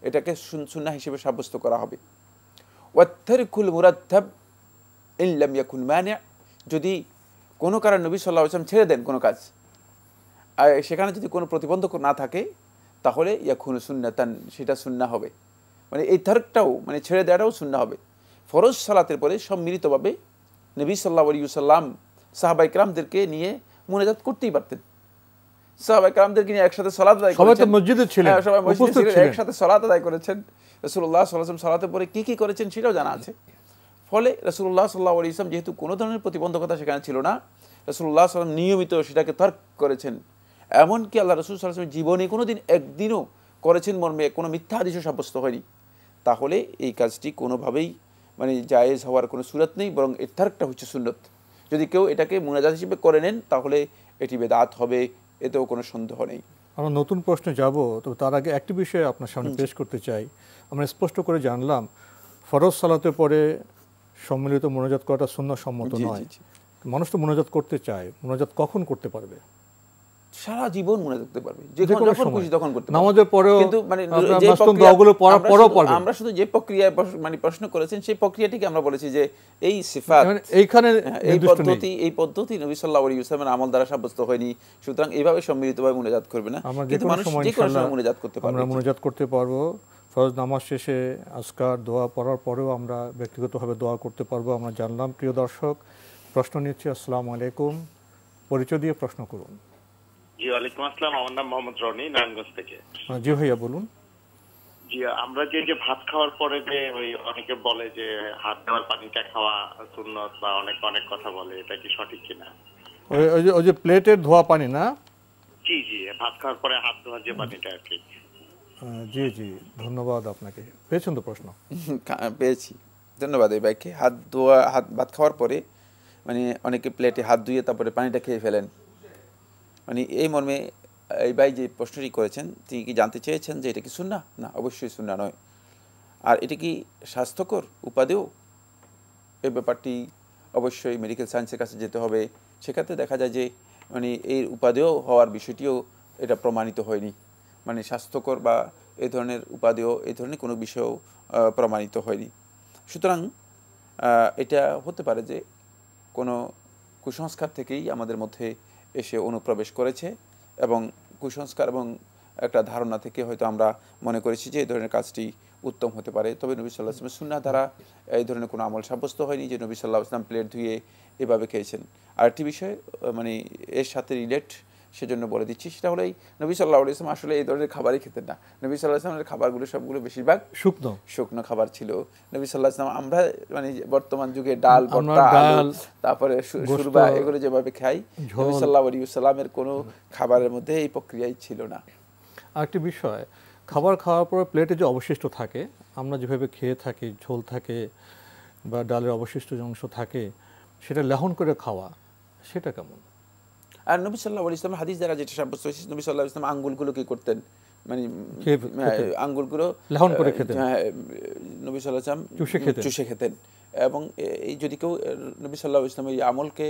এটাকে সুন্নাহ হিসেবে সাব্যস্ত করা হবে। ওয়াত্তারিকুল মুরাত্তাব ইন লাম ইয়াকুন মানি', যদি কোনো কারণে নবী সাল্লাল্লাহু আলাইহি ওয়াসাল্লাম ছেড়ে দেন কোনো কাজ, সেখানে যদি কোনো প্রতিবন্ধক না থাকে তাহলে ইয়াকুনু সুন্নাতান, সেটা সুন্নাহ হবে। মানে এই তারকটাও মানে ছেড়ে দেওয়াটাও সুন্নাহ হবে। ফরজ সালাতের পরে সম্মিলিতভাবে নবী সাল্লাল্লাহু আলাইহি ওয়াসাল্লাম সাহাবায়ে কেরামদেরকে নিয়ে মুনাজাত করতেই পারতেন। সাহাবায়ে কেরামদেরকে নিয়ে একসাথে সালাত আদায় করেছেন, সবাই তো মসজিদে ছিলেন, সবাই মসজিদে উপস্থিত ছিলেন, ছিলেন, একসাথে সালাত আদায় করেছেন। রাসূলুল্লাহ সাল্লাল্লাহু আলাইহি ওয়াসাল্লাম সালাতের পরে কি করেছেন সেটাও জানা আছে। ফলে রাসূলুল্লাহ সাল্লাল্লাহু আলাইহি ওয়াসাল্লাম যেহেতু কোনো ধরনের প্রতিবন্ধকতা সেখানে ছিল না, রাসূলুল্লাহ সাল্লাল্লাহু আলাইহি ওয়াসাল্লাম নিয়মিত সেটাকে তর্ক করেছেন। এমনকি আল্লাহ রাসূল সাল্লাল্লাহু আলাইহি ওয়াসাল্লাম জীবনে কোনোদিন একদিনও করেছেন মর্মে কোনো মিথ্যা হাদিসও সাব্যস্ত হয়নি। তাহলে এই কাজটি কোনোভাবেই মানে জায়েজ হওয়ার কোনো সুরত নেই, বরং এর তর্কটা হচ্ছে সুন্নত। যদি কেউ এটাকে মুনাজাত হিসেবে করে নেন তাহলে এটি বেদাত হবে, এতেও কোনো সন্দেহ নেই। আমরা নতুন প্রশ্নে যাব, তবে তার আগে একটি বিষয় আপনার সামনে পেশ করতে চাই। আমরা স্পষ্ট করে জানলাম ফরজ সালাতের পরে সম্মিলিত মোনাজাত করাটা সুন্নাহ সম্মত নয়। মানুষ তো মোনাজাত করতে চায়, মোনাজাত কখন করতে পারবে? সারা জীবন মনে রাখতে পারবে, যখন খুশি তখন করতে পারবে। নামাজের পরেও কিন্তু মানে আমরা শুধু যে প্রক্রিয়ায় মানে প্রশ্ন করেছেন সেই প্রক্রিয়াটিকে আমরা বলেছি যে এই সিফাত এইখানে এই পদ্ধতি নবী সাল্লাল্লাহু আলাইহি ওয়াসাল্লামের আমল দ্বারা সাব্যস্ত হয়নি, সুতরাং এইভাবে সম্মিলিতভাবে মুনাজাত করবে না। কিন্তু মানুষ যে কোনো সময় মুনাজাত করতে পারবে, আমরা মুনাজাত করতে পারবো। ফরজ নামাজ শেষে আজকার দোয়া পড়ার পরেও আমরা ব্যক্তিগতভাবে দোয়া করতে পারবো, আমরা জানলাম। প্রিয় দর্শক, প্রশ্ন নিচ্ছি। আসসালামু আলাইকুম, পরিচয় দিয়ে প্রশ্ন করুন। জি, ওয়ালাইকুম আসসালাম। আমার নাম মোহাম্মদ রনি, নারায়ণগঞ্জ থেকে। জি ভাইয়া বলুন। জি, আমরা যে ভাত খাওয়ার পরে যে ওই অনেকে বলে যে হাত দেওয়ার পানিটা খাওয়া সুন্নত বা অনেক কথা বলে, এটা কি সঠিক কিনা? ওই যে প্লেটের ধোয়া পানি না? জি, ভাত খাওয়ার পরে হাত ধোয়ার যে পানিটা আর কি। জি, ধন্যবাদ আপনাকে। পেয়েছেন তো প্রশ্ন? পেয়েছি, ধন্যবাদ। এই ভাইকে ভাত খাওয়ার পরে মানে অনেকে প্লেটে হাত ধুয়ে তারপরে পানিটা খেয়ে ফেলেন, মানে এই মর্মে এই ভাই যে প্রশ্নটি করেছেন তিনি কি জানতে চেয়েছেন যে এটা কি সুন্নাহ? না, অবশ্যই সুন্নাহ নয়। আর এটা কি স্বাস্থ্যকর উপাদেয়? এই ব্যাপারটি অবশ্যই মেডিকেল সায়েন্সের কাছে যেতে হবে। সেক্ষেত্রে দেখা যায় যে মানে এই উপাদেয় হওয়ার বিষয়টিও এটা প্রমাণিত হয়নি, মানে স্বাস্থ্যকর বা এই ধরনের উপাদেয় এই ধরনের কোনো বিষয়ও প্রমাণিত হয়নি। সুতরাং এটা হতে পারে যে কোনো কুসংস্কার থেকেই আমাদের মধ্যে এসে অনুপ্রবেশ করেছে, এবং কুসংস্কার এবং একটা ধারণা থেকে হয়তো আমরা মনে করেছি যে এই ধরনের কাজটি উত্তম হতে পারে। তবে নবী সাল্লাল্লাহু আলাইহি ওয়াসাল্লামের সুন্নাহ দ্বারা এই ধরনের কোনো আমল সাব্যস্ত হয়নি যে নবী সাল্লাল্লাহু আলাইহি ওয়াসাল্লাম প্লেট ধুয়ে এভাবে খেয়েছেন। আরেকটি বিষয় মানে এর সাথে রিলেট, সেজন্য বলে দিচ্ছি, সেটা হলো এই নবী সাল্লাল্লাহু আলাইহি ওয়াসাল্লাম আসলে এই ধরনের খাবারই খেতেন না। নবী সাল্লাল্লাহু আলাইহি ওয়াসাল্লামের খাবারগুলো সবগুলো বেশিরভাগ শুকনো খাবার ছিল। নবী সাল্লাল্লাহু আলাইহি ওয়াসাল্লাম আমরা মানে বর্তমান যুগে ডাল, ভর্তা, আলু, তারপরে শূরবা এগুলো যেভাবে খাই, নবী সাল্লাল্লাহু আলাইহি ওয়াসাল্লামের কোনো খাবারের মধ্যে এই প্রক্রিয়াই ছিল না। আরেকটি বিষয়, খাবার খাওয়ার পরে প্লেটে যে অবশিষ্ট থাকে, আমরা যেভাবে খেয়ে থাকি, ঝোল থাকে বা ডালের অবশিষ্ট অংশ থাকে, সেটা লেহন করে খাওয়া, সেটা কেমন? আর নবী সাল্লাল্লাহু আলাইহি ওয়াসাল্লাম হাদিস দ্বারা যেটা সাব্যস্ত হয়েছে, নবী সাল্লাল্লাহু আলাইহি ওয়াসাল্লাম আঙ্গুলগুলো কি করতেন, মানে আঙ্গুলগুলো লেহন করে খেতেন, নবী সাল্লাল্লাহু আলাইহি ওয়াসাল্লাম চুষে খেতেন। এবং এই যদি কেউ নবী সাল্লাল্লাহু আলাইহি ওয়াসাল্লামের এই আমলকে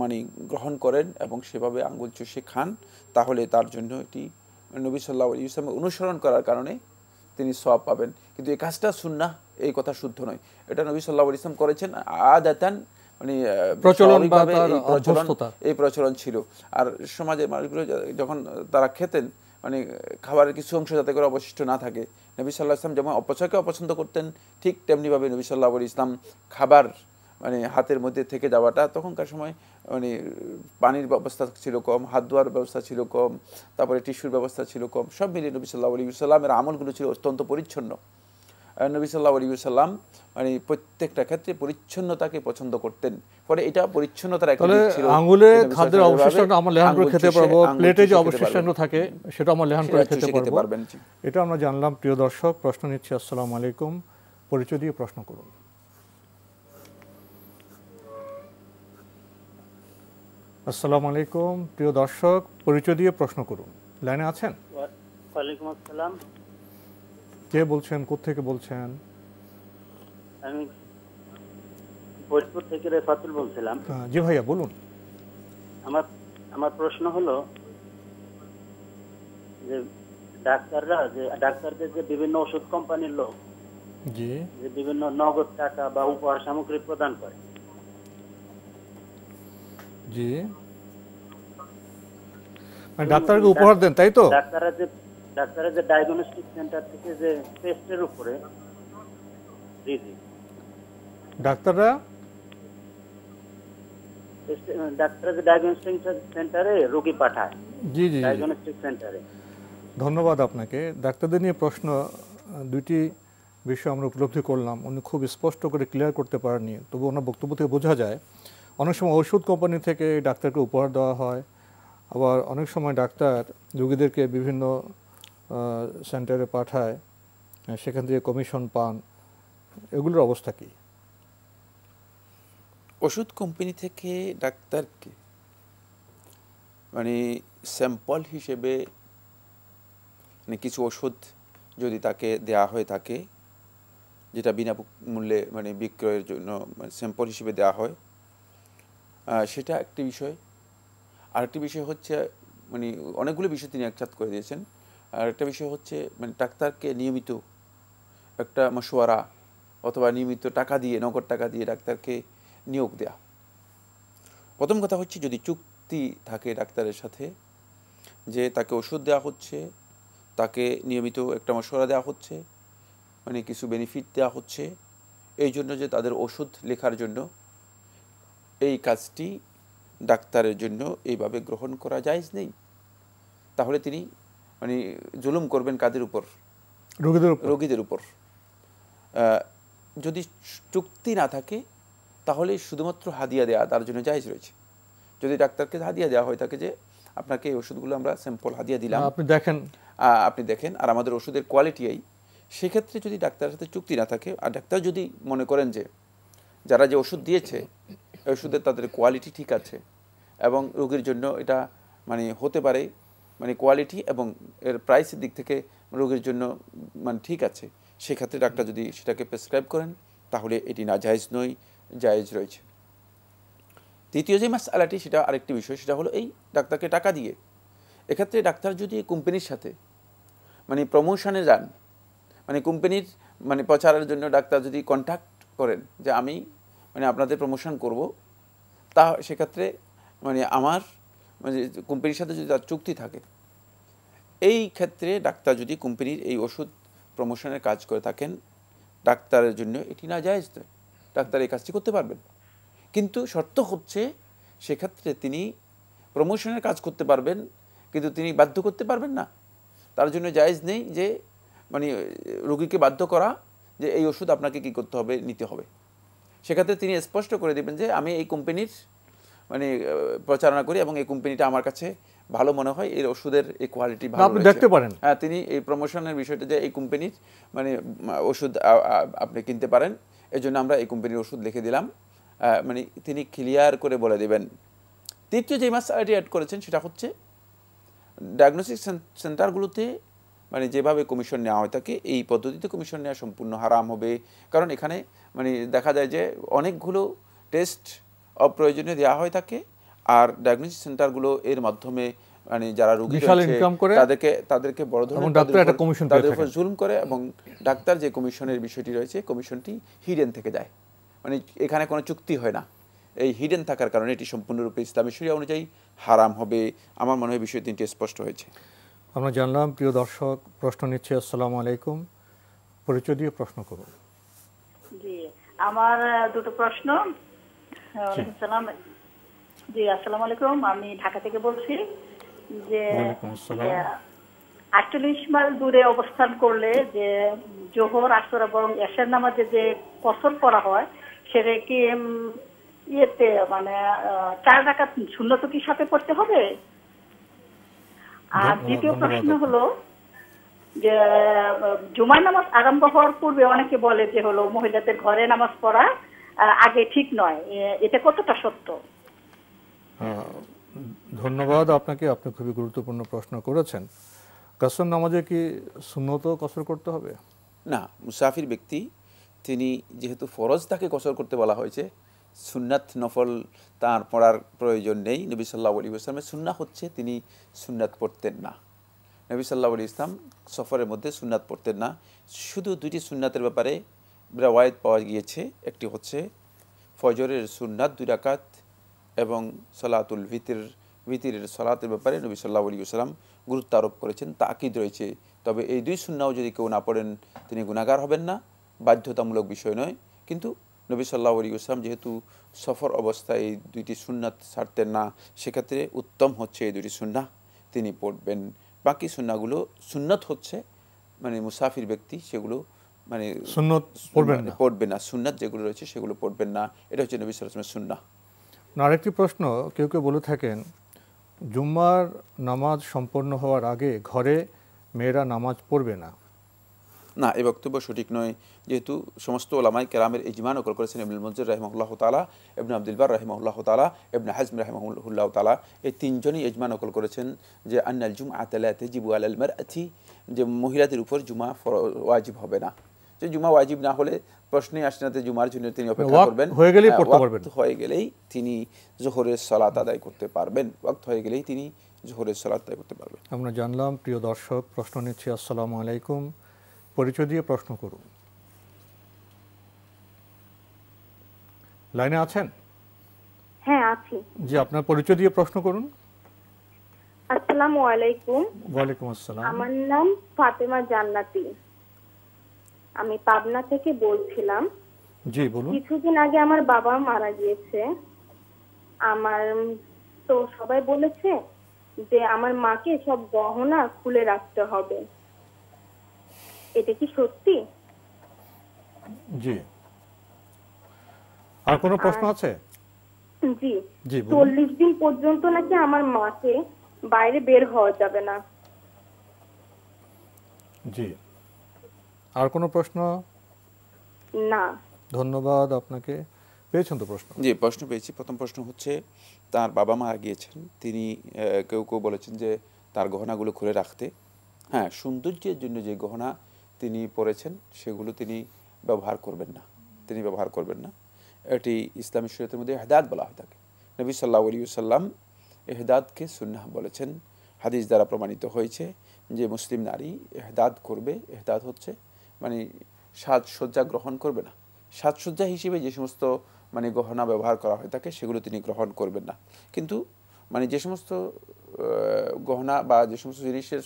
মানে গ্রহণ করেন এবং সেভাবে আঙ্গুল চুষে খান, তাহলে তার জন্য এটি নবী সাল্লাল্লাহু আলাইহি ওয়াসাল্লাম অনুসরণ করার কারণে তিনি সওয়াব পাবেন। কিন্তু এই কাজটা সুন্নাহ, এই কথা শুদ্ধ নয়। এটা নবী সাল্লাল্লাহু আলাইহি ওয়াসাল্লাম করেছেন আদাতান, মানে এই প্রচলন ছিল। আর সমাজের মানুষগুলো যখন তারা খেতেন, মানে খাবারের কিছু অংশ যাতে করে অবশিষ্ট না থাকে, নবী সাল্লাল্লাহু আলাইহি ওয়াসাল্লাম যেমন অপচয়কে অপছন্দ করতেন, ঠিক তেমনিভাবে নবী সাল্লাল্লাহু আলাইহি ওয়াসাল্লাম খাবার মানে হাতের মধ্যে থেকে যাওয়াটা, তখনকার সময় মানে পানির ব্যবস্থা ছিল কম, হাত ধোয়ার ব্যবস্থা ছিল কম, তারপরে টিস্যুর ব্যবস্থা ছিল কম, সব মিলিয়ে নবী সাল্লাল্লাহু আলাইহি ওয়াসাল্লামের আমলগুলো ছিল অত্যন্ত পরিচ্ছন্ন। নবী সাল্লাল্লাহু আলাইহি ওয়াসাল্লাম মানে প্রত্যেকটা ক্ষেত্রে পরিচ্ছন্নতাকে পছন্দ করতেন। ফলে এটা পরিচ্ছন্নতার একটা দিক ছিল। আঙ্গুলে খাদ্যের অবশিষ্ট আমরা লেহন করে খেতে পারবো, প্লেটে যে অবশিষ্ট থাকে সেটা আমরা লেহন করে খেতে পারবো, এটা আমরা জানলাম। প্রিয় দর্শক, প্রশ্ন নিচ্ছি। আসসালামু আলাইকুম, পরিচয় দিয়ে প্রশ্ন করুন। আসসালামু আলাইকুম, প্রিয় দর্শক, পরিচয় দিয়ে প্রশ্ন করুন। লাইনে আছেন? ওয়ালাইকুম আসসালাম। কে বলছেন, কোত্থেকে বলছেন? আমি ফরিদপুর থেকে রেফাতুল বলছিলাম। জি ভাইয়া বলুন। আমার প্রশ্ন হলো যে ডাক্তারদের যে বিভিন্ন ওষুধ কোম্পানির লোক যে বিভিন্ন নগদ টাকা বা উপহার সামগ্রী প্রদান করে, জি মানে ডাক্তারকে উপহার দেন, তাই তো? ডাক্তারের যে ডায়াগনস্টিক সেন্টার থেকে যে টেস্টের উপরে, জি জি, ডাক্তাররা যে ডায়াগনস্টিক সেন্টারে রোগী পাঠায়। জি জি, ডায়াগনস্টিক সেন্টারে। ধন্যবাদ আপনাকে। ডাক্তারদের নিয়ে প্রশ্ন, দুইটি বিষয় আমরা উপলব্ধি করলাম, উনি খুব স্পষ্ট করে ক্লিয়ার করতে পারেননি, তবু ওনার বক্তব্য থেকে বোঝা যায় অনেক সময় ওষুধ কোম্পানি থেকে ডাক্তারকে উপহার দেওয়া হয়, আবার অনেক সময় ডাক্তার রোগীদেরকে বিভিন্ন সেন্টারে পাঠায়, সেখান থেকে কমিশন পান, এগুলোর অবস্থা কি? ওষুধ কোম্পানি থেকে ডাক্তারকে মানে স্যাম্পল হিসেবে মানে কিছু ওষুধ যদি তাকে দেয়া হয়ে থাকে, যেটা বিনা মূল্যে মানে বিক্রয়ের জন্য মানে স্যাম্পল হিসেবে দেওয়া হয়, সেটা একটি বিষয়। আরেকটি বিষয় হচ্ছে মানে অনেকগুলো বিষয় তিনি একসাথে করে দিয়েছেন। আর একটা বিষয় হচ্ছে মানে ডাক্তারকে নিয়মিত একটা মশওয়ারা অথবা নিয়মিত টাকা দিয়ে, নগদ টাকা দিয়ে ডাক্তারকে নিয়োগ দেয়া। প্রথম কথা হচ্ছে যদি চুক্তি থাকে ডাক্তারের সাথে যে তাকে ওষুধ দেওয়া হচ্ছে, তাকে নিয়মিত একটা মশওয়ারা দেওয়া হচ্ছে, মানে কিছু বেনিফিট দেওয়া হচ্ছে, এই জন্য যে তাদের ওষুধ লেখার জন্য, এই কাজটি ডাক্তারের জন্য এইভাবে গ্রহণ করা জায়েজ নেই। তাহলে তিনি মানে জুলুম করবেন কাদের উপর? রোগীদের উপর। যদি চুক্তি না থাকে তাহলে শুধুমাত্র হাদিয়া দেওয়া তার জন্য জায়েজ রয়েছে। যদি ডাক্তারকে হাদিয়া দেওয়া হয় থাকে যে আপনাকে এই ওষুধগুলো আমরা স্যাম্পল হাদিয়া দিলাম, আপনি দেখেন, আর আমাদের ওষুধের কোয়ালিটি এই, সেক্ষেত্রে যদি ডাক্তারের সাথে চুক্তি না থাকে আর ডাক্তার যদি মনে করেন যে যারা যে ওষুধ দিয়েছে ওষুধের তাদের কোয়ালিটি ঠিক আছে এবং রোগীর জন্য এটা মানে হতে পারে, মানে কোয়ালিটি এবং এর প্রাইসের দিক থেকে রোগীর জন্য মানে ঠিক আছে, সেক্ষেত্রে ডাক্তার যদি সেটাকে প্রেসক্রাইব করেন তাহলে এটি না জায়েজ নয়, জায়েজ রয়েছে। তৃতীয় যে মাসআলাটি, সেটা আরেকটি বিষয়, সেটা হলো এই ডাক্তারকে টাকা দিয়ে, এক্ষেত্রে ডাক্তার যদি কোম্পানির সাথে মানে প্রমোশনে যান, মানে কোম্পানির মানে প্রচারের জন্য ডাক্তার যদি কন্ট্যাক্ট করেন যে আমি মানে আপনাদের প্রমোশন করব, তা সেক্ষেত্রে মানে আমার মানে কোম্পানির সাথে যদি তার চুক্তি থাকে, এই ক্ষেত্রে ডাক্তার যদি কোম্পানির এই ওষুধ প্রমোশনের কাজ করে থাকেন, ডাক্তারের জন্য এটি না জায়েজ নয়, ডাক্তার এই কাজটি করতে পারবেন। কিন্তু শর্ত হচ্ছে সেক্ষেত্রে তিনি প্রমোশনের কাজ করতে পারবেন, কিন্তু তিনি বাধ্য করতে পারবেন না। তার জন্য জায়েজ নেই যে মানে রোগীকে বাধ্য করা যে এই ওষুধ আপনাকে কি করতে হবে, নিতে হবে। সেক্ষেত্রে তিনি স্পষ্ট করে দেবেন যে আমি এই কোম্পানির মানে প্রচারণা করি এবং এই কোম্পানিটা আমার কাছে ভালো মনে হয়, এর ওষুধের এই কোয়ালিটি ভালো, আপনি দেখতে পারেন। হ্যাঁ, তিনি এই প্রমোশনের বিষয়টা যে এই কোম্পানির মানে ওষুধ আপনি কিনতে পারেন, এই জন্য আমরা এই কোম্পানির ওষুধ লিখে দিলাম, মানে তিনি ক্লিয়ার করে বলে দেবেন। তৃতীয় যে মাসআলাটি অ্যাড করেছেন সেটা হচ্ছে ডায়াগনস্টিক সেন্টারগুলোতে মানে যেভাবে কমিশন নেওয়া হয় থাকে, এই পদ্ধতিতে কমিশন নেওয়া সম্পূর্ণ হারাম হবে। কারণ এখানে মানে দেখা যায় যে অনেকগুলো টেস্ট অপ্রয়োজনীয় দেওয়া হয়ে থাকে, আর ডায়াগনস্টিক সেন্টারগুলো এর মাধ্যমে মানে যারা রোগী তাদেরকে বড় ধরনের তাদের উপর জুলুম করে, এবং ডাক্তার যে কমিশনের বিষয়টি রয়েছে, কমিশনটি হিডেন থেকে যায়, মানে এখানে কোনো চুক্তি হয় না। এই হিডেন থাকার কারণে এটি সম্পূর্ণরূপে ইসলামী শরিয়া অনুযায়ী হারাম হবে। আমার মনে হয় বিষয় তিনটি স্পষ্ট হয়েছে। আমরা জানলাম। প্রিয় দর্শক, প্রশ্ন নিচ্ছে। আসসালামু আলাইকুম, পরিচয় দিয়ে প্রশ্ন করুন। জি, আমার দুটো প্রশ্ন। ওয়ালাইকুম সালাম। জি, আসসালামু আলাইকুম, আমি ঢাকা থেকে বলছি। যে 48 মাইল দূরে অবস্থান করলে যে জোহর, আসর এবং এশার নামাজে যে কসর করা হয়, সেটা কি ইয়েতে মানে 4 রাকাত সুন্নত কি সাথে পড়তে হবে? আর দ্বিতীয় প্রশ্ন হলো যে জুমার নামাজ আরম্ভ হওয়ার পূর্বে অনেকে বলে যে হলো মহিলাদের ঘরে নামাজ পড়া আগে ঠিক নয়, এটা কতটা সত্য? ধন্যবাদ আপনাকে, আপনি খুবই গুরুত্বপূর্ণ প্রশ্ন করেছেন। কসর নামাজে কি সুন্নত কসর করতে হবে? না, মুসাফির ব্যক্তি তিনি যেহেতু ফরজ তাকে কসর করতে বলা হয়েছে, সুন্নাত নফল তার পড়ার প্রয়োজন নেই। নবী সাল্লাল্লাহু আলাইহি ওয়াসাল্লামের সুন্নাহ হচ্ছে তিনি সুন্নাত পড়তেন না। নবী সাল্লাল্লাহু আলাইহি ওয়াসাল্লাম সফরের মধ্যে সুন্নাত পড়তেন না। শুধু দুইটি সুন্নাতের ব্যাপারে রিওয়ায়াত পাওয়া গিয়েছে, একটি হচ্ছে ফজরের সুন্নাত 2 রাকাত এবং সালাতুল ভিতর ভিতরের সালাতের ব্যাপারে নবী সাল্লাল্লাহু আলাইহি ওয়াসাল্লাম গুরুত্ব আরোপ করেছেন, তাকিদ রয়েছে। তবে এই দুই সুন্নাহও যদি কেউ না পড়েন তিনি গুনাহগার হবেন না, বাধ্যতামূলক বিষয় নয়। কিন্তু নবী সাল্লাল্লাহু আলাইহি ওয়াসাল্লাম যেহেতু সফর অবস্থায় এই দুইটি সুন্নাত ছাড়তেন না, সেক্ষেত্রে উত্তম হচ্ছে এই দুইটি সুন্নাহ তিনি পড়বেন। বাকি সুন্নাহগুলো সুন্নাত হচ্ছে মানে মুসাফির ব্যক্তি সেগুলো মানে সুন্নাত পড়বেন না, সুন্নাত যেগুলো রয়েছে সেগুলো পড়বেন না। এটা হচ্ছে নবী সাল্লাল্লাহু আলাইহি ওয়াসাল্লামের সুন্নাহ। আরেকটি প্রশ্ন, কেউ কেউ বলে থাকেন জুম্মার নামাজ সম্পন্ন হওয়ার আগে ঘরে মেয়েরা নামাজ পড়বে না। না, এই বক্তব্য সঠিক নয়, যেহেতু সমস্ত ওলামায়ে কেরামের ইজমা নকল করেছেন ইবনুল মুনজির রাহিমাহুল্লাহু তাআলা, ইবনে আব্দুল বার রাহিমাহুল্লাহু তাআলা, ইবনে হাজম রাহিমাহুল্লাহু তাআলা, এই তিনজনই ইজমা নকল করেছেন যে আন্নাল জুমআতা লা তাজিবু আলাল মারআতি, যে মহিলাদের উপর জুমা ওয়াজিব হবে না। যে জুমা ওয়াজিব না হলে প্রশ্নই আসে না যে জুমার জন্য তিনি অপেক্ষা করবেন, হয়ে গেলেই পড়তে পারবেন, হয়ে গেলেই তিনি যোহরের সালাত আদায় করতে পারবেন, ওয়াক্ত হয়ে গেলেই তিনি যোহরের সালাত আদায় করতে পারবেন। আমরা জানলাম। প্রিয় দর্শক, প্রশ্ন নিচ্ছি। আসসালামু আলাইকুম, পরিচয় দিয়ে প্রশ্ন করুন। লাইনে আছেন? হ্যাঁ আছি। জি, আপনার পরিচয় দিয়ে প্রশ্ন করুন। আসসালামু আলাইকুম। ওয়ালাইকুম আসসালাম। আমার নাম ফাতেমা জান্নাতি, আমি পাবনা থেকে বলছিলাম। জি বলুন। কিছুদিন আগে আমার বাবা মারা গিয়েছে। আমার তো সবাই বলেছে যে আমার মাকে সব গহনা খুলে রাখতে হবে, এটা কি সত্যি? জি, আর কোনো প্রশ্ন আছে? জি, 40 দিন পর্যন্ত নাকি আমার মাকে বাইরে বের হওয়া যাবে না। জি, আর কোনো প্রশ্ন? না। ধন্যবাদ আপনাকে। পেয়েছেন তো প্রশ্ন? জি, প্রশ্ন পেয়েছি। প্রথম প্রশ্ন হচ্ছে তার বাবা মা গিয়েছেন, তিনি কেউ কেউ বলেছেন যে তার গহনাগুলো খুলে রাখতে। হ্যাঁ, সৌন্দর্যের জন্য যে গহনা তিনি পরেছেন সেগুলো তিনি ব্যবহার করবেন না, তিনি ব্যবহার করবেন না। এটি ইসলামী শরীয়তের মধ্যে ইহদাদ বলা হয় থাকে। নবী সাল্লাল্লাহু আলাইহি ওয়াসাল্লাম ইহদাদকে সুন্নাহ বলেছেন, হাদিস দ্বারা প্রমাণিত হয়েছে যে মুসলিম নারী ইহদাদ করবে। ইহদাদ হচ্ছে মানে সাজসজ্জা গ্রহণ করবে না। সাজসজ্জা হিসেবে যে সমস্ত মানে গহনা ব্যবহার করা হয় থাকে সেগুলো তিনি গ্রহণ করবেন না। কিন্তু মানে যে সমস্ত গহনা বা যে সমস্ত জিনিসের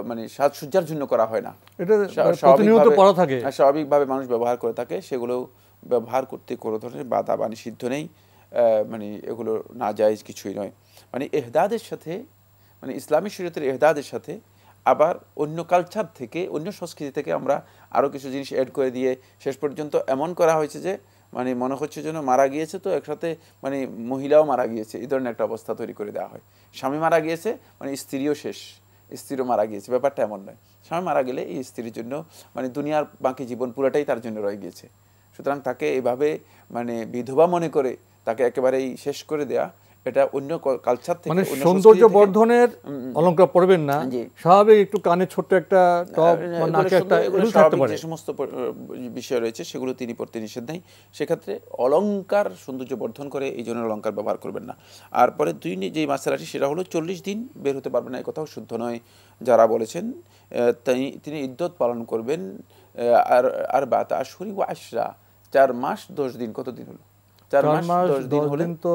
মানে সাজসজ্জার জন্য করা হয় না, এটা প্রতিনিয়ত পড়া থাকে, স্বাভাবিকভাবে মানুষ ব্যবহার করে থাকে, সেগুলো ব্যবহার করতে কোনো ধরনের বাধা বা নিষিদ্ধ নেই। মানে এগুলো নাজায়েজ কিছুই নয়। মানে ইহদাদের সাথে মানে ইসলামী শরীয়তের ইহদাদের সাথে আবার অন্য কালচার থেকে, অন্য সংস্কৃতি থেকে আমরা আরও কিছু জিনিস অ্যাড করে দিয়ে শেষ পর্যন্ত এমন করা হয়েছে যে মানে মনে হচ্ছে যেন মারা গিয়েছে তো একসাথে মানে মহিলাও মারা গিয়েছে, এই ধরনের একটা অবস্থা তৈরি করে দেওয়া হয়। স্বামী মারা গিয়েছে মানে স্ত্রীও শেষ, স্ত্রীও মারা গিয়েছে, ব্যাপারটা এমন নয়। স্বামী মারা গেলে এই স্ত্রীর জন্য মানে দুনিয়ার বাকি জীবন পুরোটাই তার জন্য রয়ে গিয়েছে। সুতরাং তাকে এভাবে মানে বিধবা মনে করে তাকে একেবারেই শেষ করে দেয়া, এটা অন্য কালচার থেকে, মানে সৌন্দর্য বর্ধনের অলংকার পরবেন না, স্বাভাবিক একটু কানে ছোট্ট একটা টপ বা নাকে একটা এগুলো থাকতে পারে। যে সমস্ত বিষয় রয়েছে সেগুলো তিনি পড়তে নিষেধ নেই। সেক্ষেত্রে অলংকার সৌন্দর্য বর্ধন করে এই জন্য অলংকার ব্যবহার করবেন না। আর পরে দুই যে মাসালাটি সেটা হলো 40 দিন বের হতে পারবেন না, এই কথাও শুদ্ধ নয়। যারা বলেছেন তিনি ইদ্যত পালন করবেন আর বাত আশহুরি ওয়া আশরা, 4 মাস 10 দিন। কত দিন হলো? 4 মাস 10 দিন হলে তো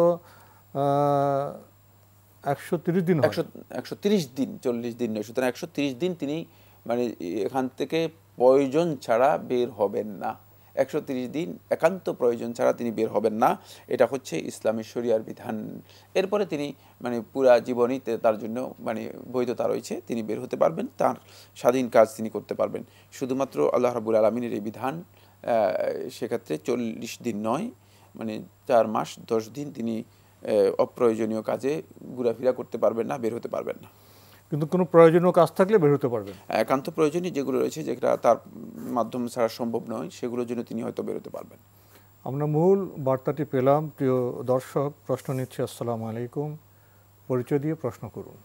130 দিন, 130 দিন, 40 দিন নয়। সুতরাং 130 দিন তিনি মানে এখান থেকে প্রয়োজন ছাড়া বের হবেন না। 130 দিন একান্ত প্রয়োজন ছাড়া তিনি বের হবেন না, এটা হচ্ছে ইসলামী শরিয়ার বিধান। এরপরে তিনি মানে পুরা জীবনই তার জন্য মানে বৈধতা রয়েছে, তিনি বের হতে পারবেন, তার স্বাধীন কাজ তিনি করতে পারবেন। শুধুমাত্র আল্লাহ রাব্বুল আলামিনের এই বিধান, সেক্ষেত্রে 40 দিন নয়, মানে 4 মাস 10 দিন তিনি অপ্রয়োজনীয় কাজে ঘোরাফেরা করতে পারবেন না, বের হতে পারবেন না। কিন্তু কোনো প্রয়োজনীয় কাজ থাকলে বের হতে পারবেন। একান্ত প্রয়োজনীয় যেগুলো রয়েছে, যেটা তার মাধ্যম ছাড়া সম্ভব নয়, সেগুলোর জন্য তিনি হয়তো বের হতে পারবেন। আমরা মূল বার্তাটি পেলাম। প্রিয় দর্শক, প্রশ্ন নিচ্ছি। আসসালামু আলাইকুম, পরিচয় দিয়ে প্রশ্ন করুন।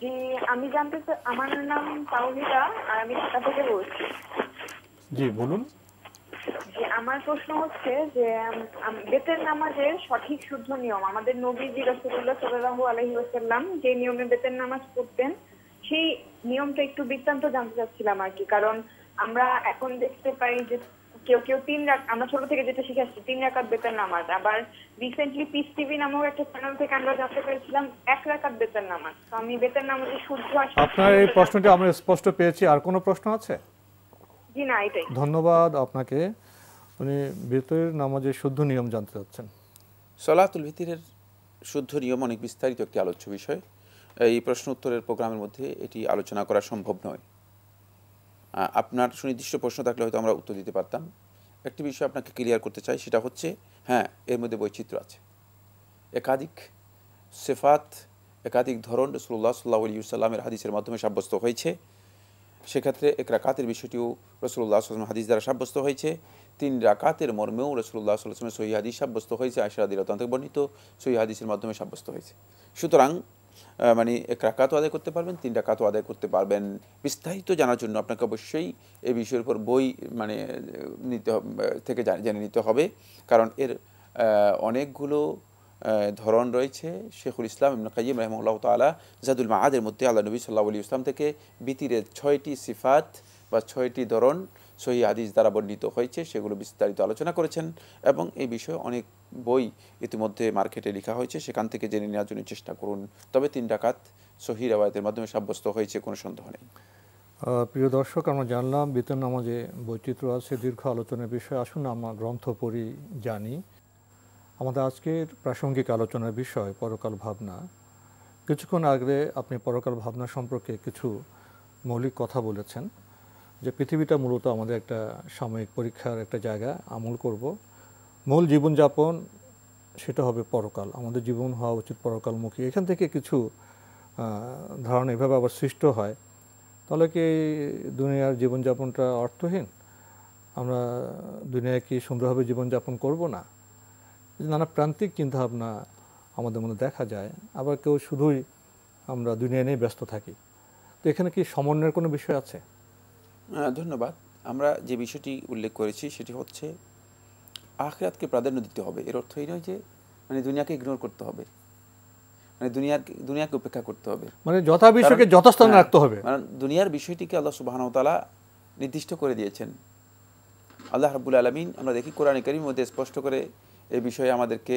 জি, আমি জানতে চাই, আমার নাম তাওহিদা আর আমি ঢাকা থেকে বলছি। জি বলুন। যে আমার প্রশ্ন হচ্ছে যে বেতের নামাজের সঠিক শুদ্ধ নিয়ম, আমাদের নবীজি রাসূলুল্লাহ সাল্লাল্লাহু আলাইহি ওয়াসাল্লাম যে নিয়মে বেতের নামাজ পড়তেন সেই নিয়মটা একটু বৃত্তান্ত জানতে চাচ্ছিলাম আর কি। কারণ আমরা এখন দেখতে পাই যে কেউ কেউ 3 রাকাত, আমরা ছোট থেকে যেটা শিখে আসছি 3 রাকাত বেতের নামাজ। আবার রিসেন্টলি পিস টিভি নামক একটা চ্যানেল থেকে আমরা জানতে পেরেছিলাম 1 রাকাত বেতের নামাজ। তো আমি বেতের নামাজে শুদ্ধ আসলে আপনার এই প্রশ্নটি আমরা স্পষ্ট পেয়েছি। আর কোনো প্রশ্ন আছে? জি না, এটাই। ধন্যবাদ আপনাকে। উনি বেতের নামাজের শুদ্ধ নিয়ম জানতে চাচ্ছেন। সলাতুল ভিতরের শুদ্ধ নিয়ম অনেক বিস্তারিত একটি আলোচ্য বিষয়। এই প্রশ্ন উত্তরের প্রোগ্রামের মধ্যে এটি আলোচনা করা সম্ভব নয়। আপনার সুনির্দিষ্ট প্রশ্ন থাকলে হয়তো আমরা উত্তর দিতে পারতাম। একটি বিষয় আপনাকে ক্লিয়ার করতে চাই, সেটা হচ্ছে হ্যাঁ, এর মধ্যে বৈচিত্র্য আছে। একাধিক সিফাত, একাধিক ধরন রাসূলুল্লাহ সাল্লাল্লাহু আলাইহি ওয়াসাল্লামের হাদিসের মাধ্যমে সাব্যস্ত হয়েছে। সেক্ষেত্রে 1 রাকাতের বিষয়টিও রাসূলুল্লাহ সাল্লাল্লাহু আলাইহি ওয়াসাল্লাম হাদিস দ্বারা সাব্যস্ত হয়েছে। 3 রাকাতের মর্মেও রাসূলুল্লাহ সাল্লাল্লাহু আলাইহি ওয়াসাল্লামের সহিহ হাদিস সাব্যস্ত হয়েছে, আয়েশা রাদিয়াল্লাহু তাআলা থেকে বর্ণিত সহিহ হাদিসের মাধ্যমে সাব্যস্ত হয়েছে। সুতরাং মানে 1 রাকাতও আদায় করতে পারবেন, 3 রাকাতও আদায় করতে পারবেন। বিস্তারিত জানার জন্য আপনাকে অবশ্যই এই বিষয়ের উপর বই মানে থেকে জেনে নিতে হবে, কারণ এর অনেকগুলো ধরন রয়েছে। শেখুল ইসলাম ইবনে কাইয়িম রাহিমাহুল্লাহ তাআলা জাদুল মাআদের মধ্যে আল্লাহ নবী সাল্লাল্লাহু আলাইহি ওয়াসাল্লাম থেকে বিতিরের 6টি সিফাত বা 6টি ধরন সহিহ হাদিস দ্বারা বর্ণিত হয়েছে, সেগুলো বিস্তারিত আলোচনা করেছেন এবং এই বিষয়ে অনেক বই ইতিমধ্যে মার্কেটে লেখা হয়েছে, সেখান থেকে জেনে নেওয়ার জন্য চেষ্টা করুন। তবে 3 রাকাত সহিহ রওয়ায়াতের মাধ্যমে সাব্যস্ত হয়েছে, কোনো সন্দেহ নেই। প্রিয় দর্শক, আমরা জানলাম বেতের নামাজে বৈচিত্র্য আছে, দীর্ঘ আলোচনার বিষয়। আসুন আমরা গ্রন্থ পড়ি, জানি। আমাদের আজকের প্রাসঙ্গিক আলোচনার বিষয় পরকাল ভাবনা। কিছুক্ষণ আগে আপনি পরকাল ভাবনা সম্পর্কে কিছু মৌলিক কথা বলেছেন, যে পৃথিবীটা মূলত আমাদের একটা সাময়িক পরীক্ষার একটা জায়গা, আমল করব, মূল জীবনযাপন সেটা হবে পরকাল, আমাদের জীবন হওয়া উচিত পরকালমুখী। এখান থেকে কিছু ধারণা এভাবে আবার সৃষ্ট হয়, তাহলে কি দুনিয়ার জীবনযাপনটা অর্থহীন? আমরা দুনিয়ায় কি সুন্দরভাবে জীবনযাপন করব না? নানা প্রান্তিক চিন্তাভাবনা আমাদের মধ্যে দেখা যায়। আবার কেউ শুধুই আমরা দুনিয়া নিয়ে ব্যস্ত থাকি। তো এখানে কি সমন্বয়ের কোনো বিষয় আছে? ধন্যবাদ। আমরা যে বিষয়টি উল্লেখ করেছি সেটি হচ্ছে আখিরাতকে প্রাধান্য দিতে হবে। এর অর্থ এই নয় যে মানে দুনিয়াকে ইগনোর করতে হবে, মানে দুনিয়াকে উপেক্ষা করতে হবে, মানে যথা বিষয়কে যথাস্থানে রাখতে হবে। মানে দুনিয়ার বিষয়টিকে আল্লাহ সুবহানাহু ওয়া তাআলা নির্দিষ্ট করে দিয়েছেন। আল্লাহ রাব্বুল আলামিন আমরা দেখি কোরআনে কারীমের মধ্যে স্পষ্ট করে এই বিষয়ে আমাদেরকে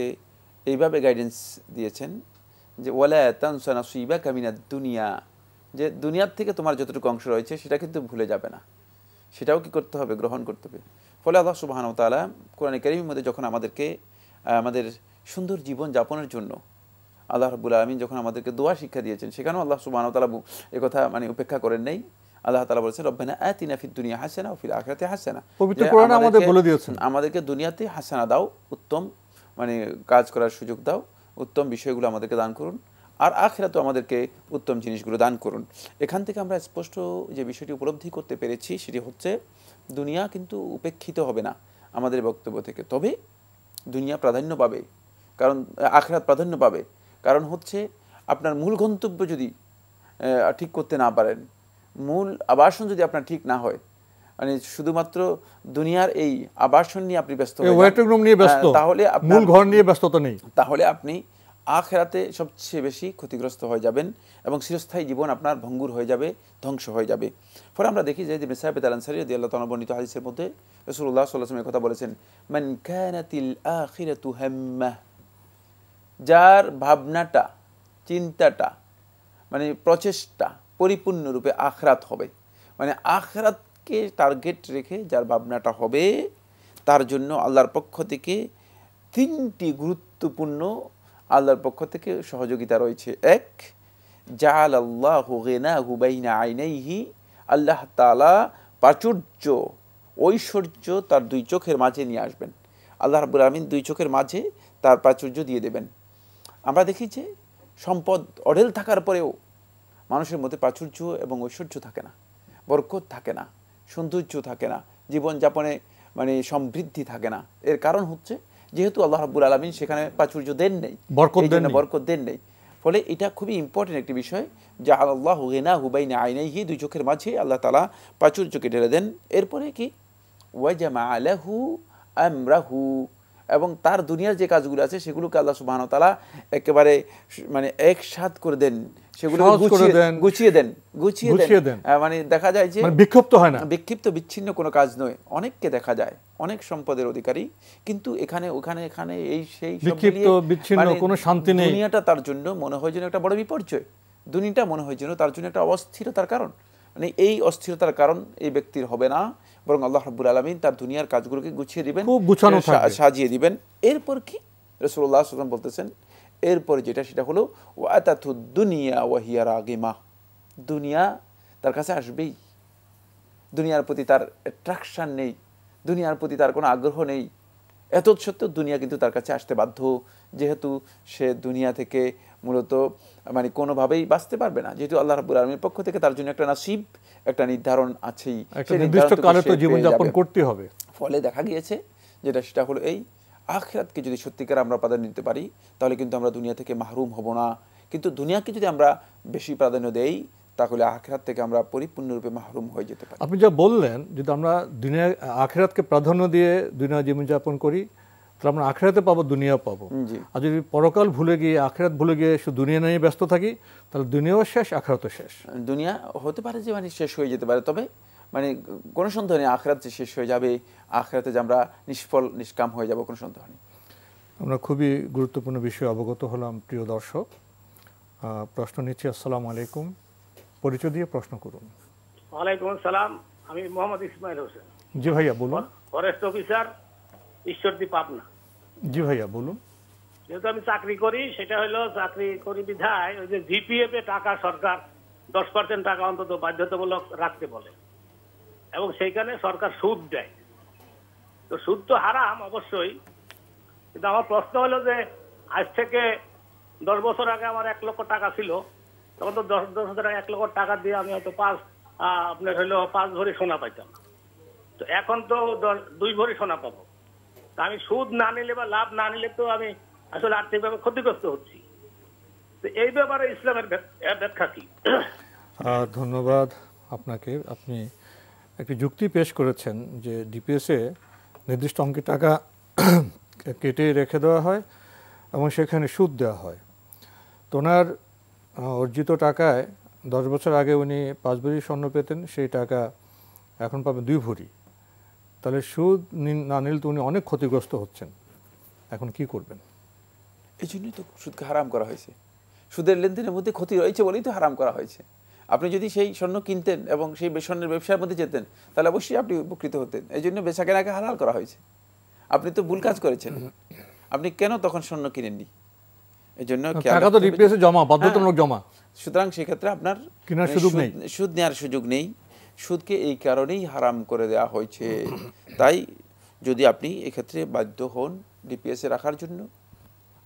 এইভাবে গাইডেন্স দিয়েছেন যে ওয়ালা তানসা নাসীবাকা মিনাদ দুনিয়া, যে দুনিয়ার থেকে তোমার যতটুকু অংশ রয়েছে সেটা কিন্তু ভুলে যাবে না, সেটাও কি করতে হবে, গ্রহণ করতে হবে। ফলে আল্লাহ সুবহানাহু ওয়া তাআলা কোরআনে কারীমের মধ্যে যখন আমাদেরকে আমাদের সুন্দর জীবন যাপনের জন্য আল্লাহ রাব্বুল আলামিন যখন আমাদেরকে দোয়া শিক্ষা দিয়েছেন, সেখানেও আল্লাহ সুবহানাহু ওয়া তাআলা এই কথা মানে উপেক্ষা করেন নাই। আল্লাহ তাআলা বলেছেন রব্বানা আতিনা ফিদ দুনিয়া হাসানা ওয়া ফিল আখিরাতি হাসানা, পবিত্র কোরআনে আমাদের বলে দিয়েছেন আমাদেরকে দুনিয়াতে হাসানা দাও, উত্তম মানে কাজ করার সুযোগ দাও, উত্তম বিষয়গুলো আমাদেরকে দান করুন, আর আখিরাতেও আমাদেরকে উত্তম জিনিসগুলো দান করুন। এখান থেকে আমরা স্পষ্ট যে বিষয়টি উপলব্ধি করতে পেরেছি সেটি হচ্ছে দুনিয়া কিন্তু উপেক্ষিত হবে না আমাদের বক্তব্য থেকে, তবে দুনিয়া প্রাধান্য পাবে, কারণ আখিরাত প্রাধান্য পাবে। কারণ হচ্ছে আপনার মূল গন্তব্য যদি ঠিক করতে না পারেন, মূল আবাসন যদি আপনার ঠিক না হয়, মানে শুধুমাত্র দুনিয়ার এই আবাসন নিয়ে আপনি ব্যস্ত, তাহলে মূল ঘর নিয়ে ব্যস্ততা নেই, তাহলে আপনি আখিরাতে সবচেয়ে বেশি ক্ষতিগ্রস্ত হয়ে যাবেন এবং চিরস্থায়ী জীবন আপনার ভঙ্গুর হয়ে যাবে, ধ্বংস হয়ে যাবে। ফলে আমরা দেখি যে ইবনে সাবিত আল-আনসারী রাদিয়াল্লাহু তাআলা বর্ণিত হাদিসের মধ্যে রাসূলুল্লাহ সাল্লাল্লাহু আলাইহি ওয়াসাল্লাম কথা বলেছেন, মান কানাতিল আখিরাতু হাম্মাহ, যার ভাবনাটা, চিন্তাটা, মানে প্রচেষ্টা পরিপূর্ণরূপে আখিরাত হবে, মানে আখিরাতকে টার্গেট রেখে যার ভাবনাটা হবে, তার জন্য আল্লাহর পক্ষ থেকে 3টি গুরুত্বপূর্ণ আল্লাহর পক্ষ থেকে সহযোগিতা রয়েছে। 1, জাআলাল্লাহু গিনাহু বাইনা আইনাইহি, আল্লাহ তাআলা প্রাচুর্য, ঐশ্বর্য তার 2 চোখের মাঝে নিয়ে আসবেন। আল্লাহ রাব্বুল আলামিন 2 চোখের মাঝে তার প্রাচুর্য দিয়ে দেবেন। আমরা দেখি যে সম্পদ অঢেল থাকার পরেও মানুষের মধ্যে প্রাচুর্য এবং ঐশ্বর্য থাকে না, বরকত থাকে না, সৌন্দর্য থাকে না, জীবনযাপনে মানে সমৃদ্ধি থাকে না। এর কারণ হচ্ছে যেহেতু আল্লাহ রাব্বুল আলামিন সেখানে প্রাচুর্য দেন নেই, বরকত দেন নেই। ফলে এটা খুবই ইম্পর্টেন্ট একটি বিষয়, জাআলাল্লাহু গিনাহু বাইনা আইনাইহি, 2 চোখের মাঝে আল্লাহ তাআলা প্রাচুর্যকে ঢেলে দেন। এরপরে কি ওয়াজামা লাহু আমরাহু, এবং তার দুনিয়ার যে কাজগুলো আছে সেগুলোকে আল্লাহ সুবহানাহু ওয়া তাআলা একেবারে মানে একসাথ করে দেন, সেগুলো গুছিয়ে দেন। মানে দেখা যায় যে বিক্ষিপ্ত হয় না, বিক্ষিপ্ত বিচ্ছিন্ন কোনো কাজ নয়। অনেককে দেখা যায় অনেক সম্পদের অধিকারী, কিন্তু এখানে ওখানে এখানে এই সেই বিক্ষিপ্ত বিচ্ছিন্ন, কোনো শান্তি নেই। দুনিয়াটা তার জন্য মনে হয় যেন একটা বড় বিপর্যয়, দুনিয়াটা মনে হয় যেন তার জন্য একটা অস্থিরতার কারণ। মানে এই অস্থিরতার কারণ এই ব্যক্তির হবে না, বরং আল্লাহ রাব্বুল আলামিন তার দুনিয়ার কাজগুলোকে গুছিয়ে দিবেন, সাজিয়ে দিবেন। এরপর কি রাসূলুল্লাহ সাল্লাল্লাহু আলাইহি ওয়াসাল্লাম বলতেছেন, এরপরে যেটা সেটা হলো ওয়াতাতুদ দুনিয়া ওয়া হিয়া রাগিমা, দুনিয়া তার কাছে আসবেই, দুনিয়ার প্রতি তার অ্যাট্রাকশন নেই, দুনিয়ার প্রতি তার কোনো আগ্রহ নেই। এত সত্ত্বেও দুনিয়া কিন্তু তার কাছে আসতে বাধ্য, যেহেতু সে দুনিয়া থেকে মূলত মানে কোনোভাবেই বাঁচতে পারবে না, যেহেতু আল্লাহ রাব্বুল আলামিনের পক্ষ থেকে তার জন্য একটা নসিব, একটা নির্ধারণ আছেই, নির্দিষ্ট কালে তো জীবনযাপন করতে হবে। ফলে দেখা গিয়েছে যেটা সেটা হলো এই আখিরাতকে যদি সত্যিকার আমরা প্রাধান্য দিতে পারি তাহলে কিন্তু আমরা দুনিয়া থেকে মাহরুম হব না, কিন্তু দুনিয়াকে যদি আমরা বেশি প্রাধান্য দেই তাহলে আখিরাত থেকে আমরা পরিপূর্ণরূপে মাহরুম হয়ে যেতে পারি। আপনি যা বললেন, যদি আমরা দুনিয়া আখিরাতকে প্রাধান্য দিয়ে দুনিয়া জীবনযাপন করি তাহলে আমরা আখিরাতে পাবো, দুনিয়া পাবো। আর যদি পরকাল ভুলে গিয়ে আখিরাত ভুলে গিয়ে শুধু দুনিয়া নিয়ে ব্যস্ত থাকি তাহলে দুনিয়াও শেষ, আখিরাতও শেষ। দুনিয়া হতে পারে যে মানে শেষ হয়ে যেতে পারে, তবে মানে কোনো সন্দেহ নেই আখিরাত যে শেষ হয়ে যাবে, আখিরাতে যে আমরা নিষ্ফল নিষ্কাম হয়ে যাব, কোনো সন্দেহ নেই। আমরা খুবই গুরুত্বপূর্ণ বিষয়ে অবগত হলাম। প্রিয় দর্শক, প্রশ্ন নিচ্ছি। আসসালামু আলাইকুম, পরিচয় দিয়ে প্রশ্ন করুন। ওয়ালাইকুম আসসালাম, আমি মোহাম্মদ ইসমাইল হোসেন। জি ভাইয়া বলুন। Forest officer, Ishwardi, Pabna. জি ভাইয়া বলুন। যেহেতু আমি চাকরি করি, সেটা হলো চাকরি করি বিধায় ওই যে জিপিএফ এ টাকা সরকার 10% টাকা অন্তত বাধ্যতামূলক রাখতে বলে, এবং সেইখানে সরকার সুদ দেয়। তো সুদ তো হারাম অবশ্যই, কিন্তু আমার প্রশ্ন হলো যে আজ থেকে 10 বছর আগে আমার 1 লক্ষ টাকা ছিল, তখন তো 10,000 1 লক্ষ টাকা দিয়ে আমি হয়তো 5 ভরি সোনা পাইতাম। তো এখন তো 2 ভরি সোনা পাবো। তা আমি সুদ না নিলে বা লাভ না নিলে তো আমি আসলে আর্থিকভাবে ক্ষতিগ্রস্ত হচ্ছি। তো এই ব্যাপারে ইসলামের ব্যাখ্যা কি? ধন্যবাদ আপনাকে। আপনি একটি যুক্তি পেশ করেছেন যে ডিপিএসে নির্দিষ্ট অঙ্কের টাকা কেটে রেখে দেওয়া হয় এবং সেখানে সুদ দেওয়া হয়। তো ওনার অর্জিত টাকায় 10 বছর আগে উনি 5 ভরি স্বর্ণ পেতেন, সেই টাকা এখন পাবেন 2 ভরি। তাহলে সুদ না নিলে তো উনি অনেক ক্ষতিগ্রস্ত হচ্ছেন, এখন কি করবেন? এই জন্যই তো সুদকে হারাম করা হয়েছে। সুদের লেনদেনের মধ্যে ক্ষতি রয়েছে বলেই তো হারাম করা হয়েছে। আপনি যদি সেই স্বর্ণ কিনতেন এবং সেই স্বর্ণের ব্যবসার মধ্যে যেতেন তাহলে অবশ্যই আপনি উপকৃত হতেন। এই জন্য বেচা কেনাকে হালাল করা হয়েছে। আপনি তো ভুল কাজ করেছেন, আপনি কেন তখন স্বর্ণ কিনেননি? এই জন্য টাকা তো ডিপিএসে জমা, বাধ্যতামূলক জমা, সুতরাং সেক্ষেত্রে আপনার কেনার সুযোগ নেই, সুদ নেওয়ার সুযোগ নেই। সুদকে এই কারণেই হারাম করে দেওয়া হয়েছে। তাই যদি আপনি এক্ষেত্রে বাধ্য হন ডিপিএসে রাখার জন্য,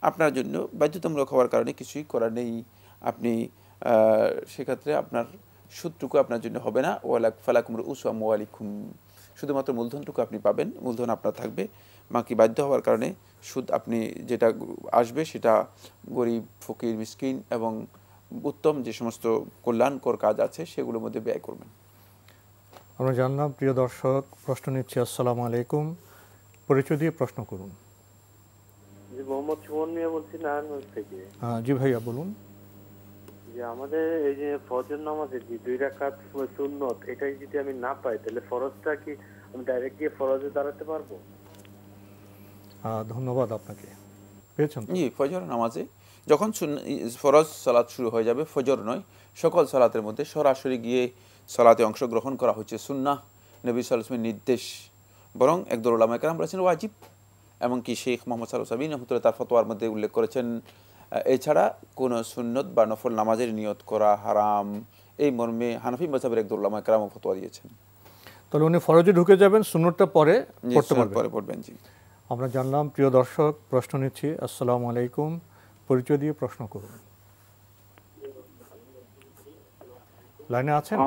আপনার জন্য বাধ্যতামূলক হওয়ার কারণে কিছুই করার নেই। আপনি সেক্ষেত্রে আপনার সুদটুকু আপনার জন্য হবে না। ফালাকুম রুউসু আমওয়ালিকুম, শুধুমাত্র মূলধনটুকু আপনি পাবেন, মূলধন আপনার থাকবে। বাকি বাধ্য হওয়ার কারণে সুদ আপনি যেটা আসবে সেটা গরিব, ফকির, মিসকিন এবং উত্তম যে সমস্ত কল্যাণকর কাজ আছে সেগুলোর মধ্যে ব্যয় করবেন। আমরা জানলাম। প্রিয় দর্শক, প্রশ্ন নিচ্ছি। আসসালামু আলাইকুম, পরিচয় দিয়ে প্রশ্ন করুন। জি, মোহাম্মদ সুমন মিয়া বলছি নারায়ণগঞ্জ থেকে। জি ভাইয়া বলুন। যে আমাদের এই যে ফজর নামাজে যে 2 রাকাত সুন্নত, এটাই যদি আমি না পাই তাহলে ফরজটা কি আমি ডাইরেক্ট গিয়ে ফরজে দাঁড়াতে পারবো? ধন্যবাদ আপনাকে। পেয়েছেন? জি, ফজর নামাজে যখন ফরজ সালাত শুরু হয়ে যাবে, ফজর নয় সকল সালাতের মধ্যে সরাসরি গিয়ে সালাতে অংশগ্রহণ করা হচ্ছে সুন্নাহ, নবী সাল্লাল্লাহু আলাইহি ওয়াসাল্লামের নির্দেশ। বরং একদল উলামায়ে কেরাম বলেছেন ওয়াজিব, এমনকি শেখ মোহাম্মদ সালসাবিন রহমতুল্লাহ তার ফতোয়ার মধ্যে উল্লেখ করেছেন এছাড়া কোনো সুন্নত বা নফল নামাজের নিয়ত করা হারাম। এই মর্মে হানাফি মাযহাবের একদল উলামায়ে কেরাম ফতোয়া দিয়েছেন। তাহলে উনি ফরজে ঢুকে যাবেন, সুন্নতটা পরে পড়তে পারবেন, পরে পড়বেন। জি, আমরা জানলাম। প্রিয় দর্শক, প্রশ্ন নিচ্ছি। আসসালামু আলাইকুম, পরিচয় দিয়ে প্রশ্ন করুন। লাইনে আছেন?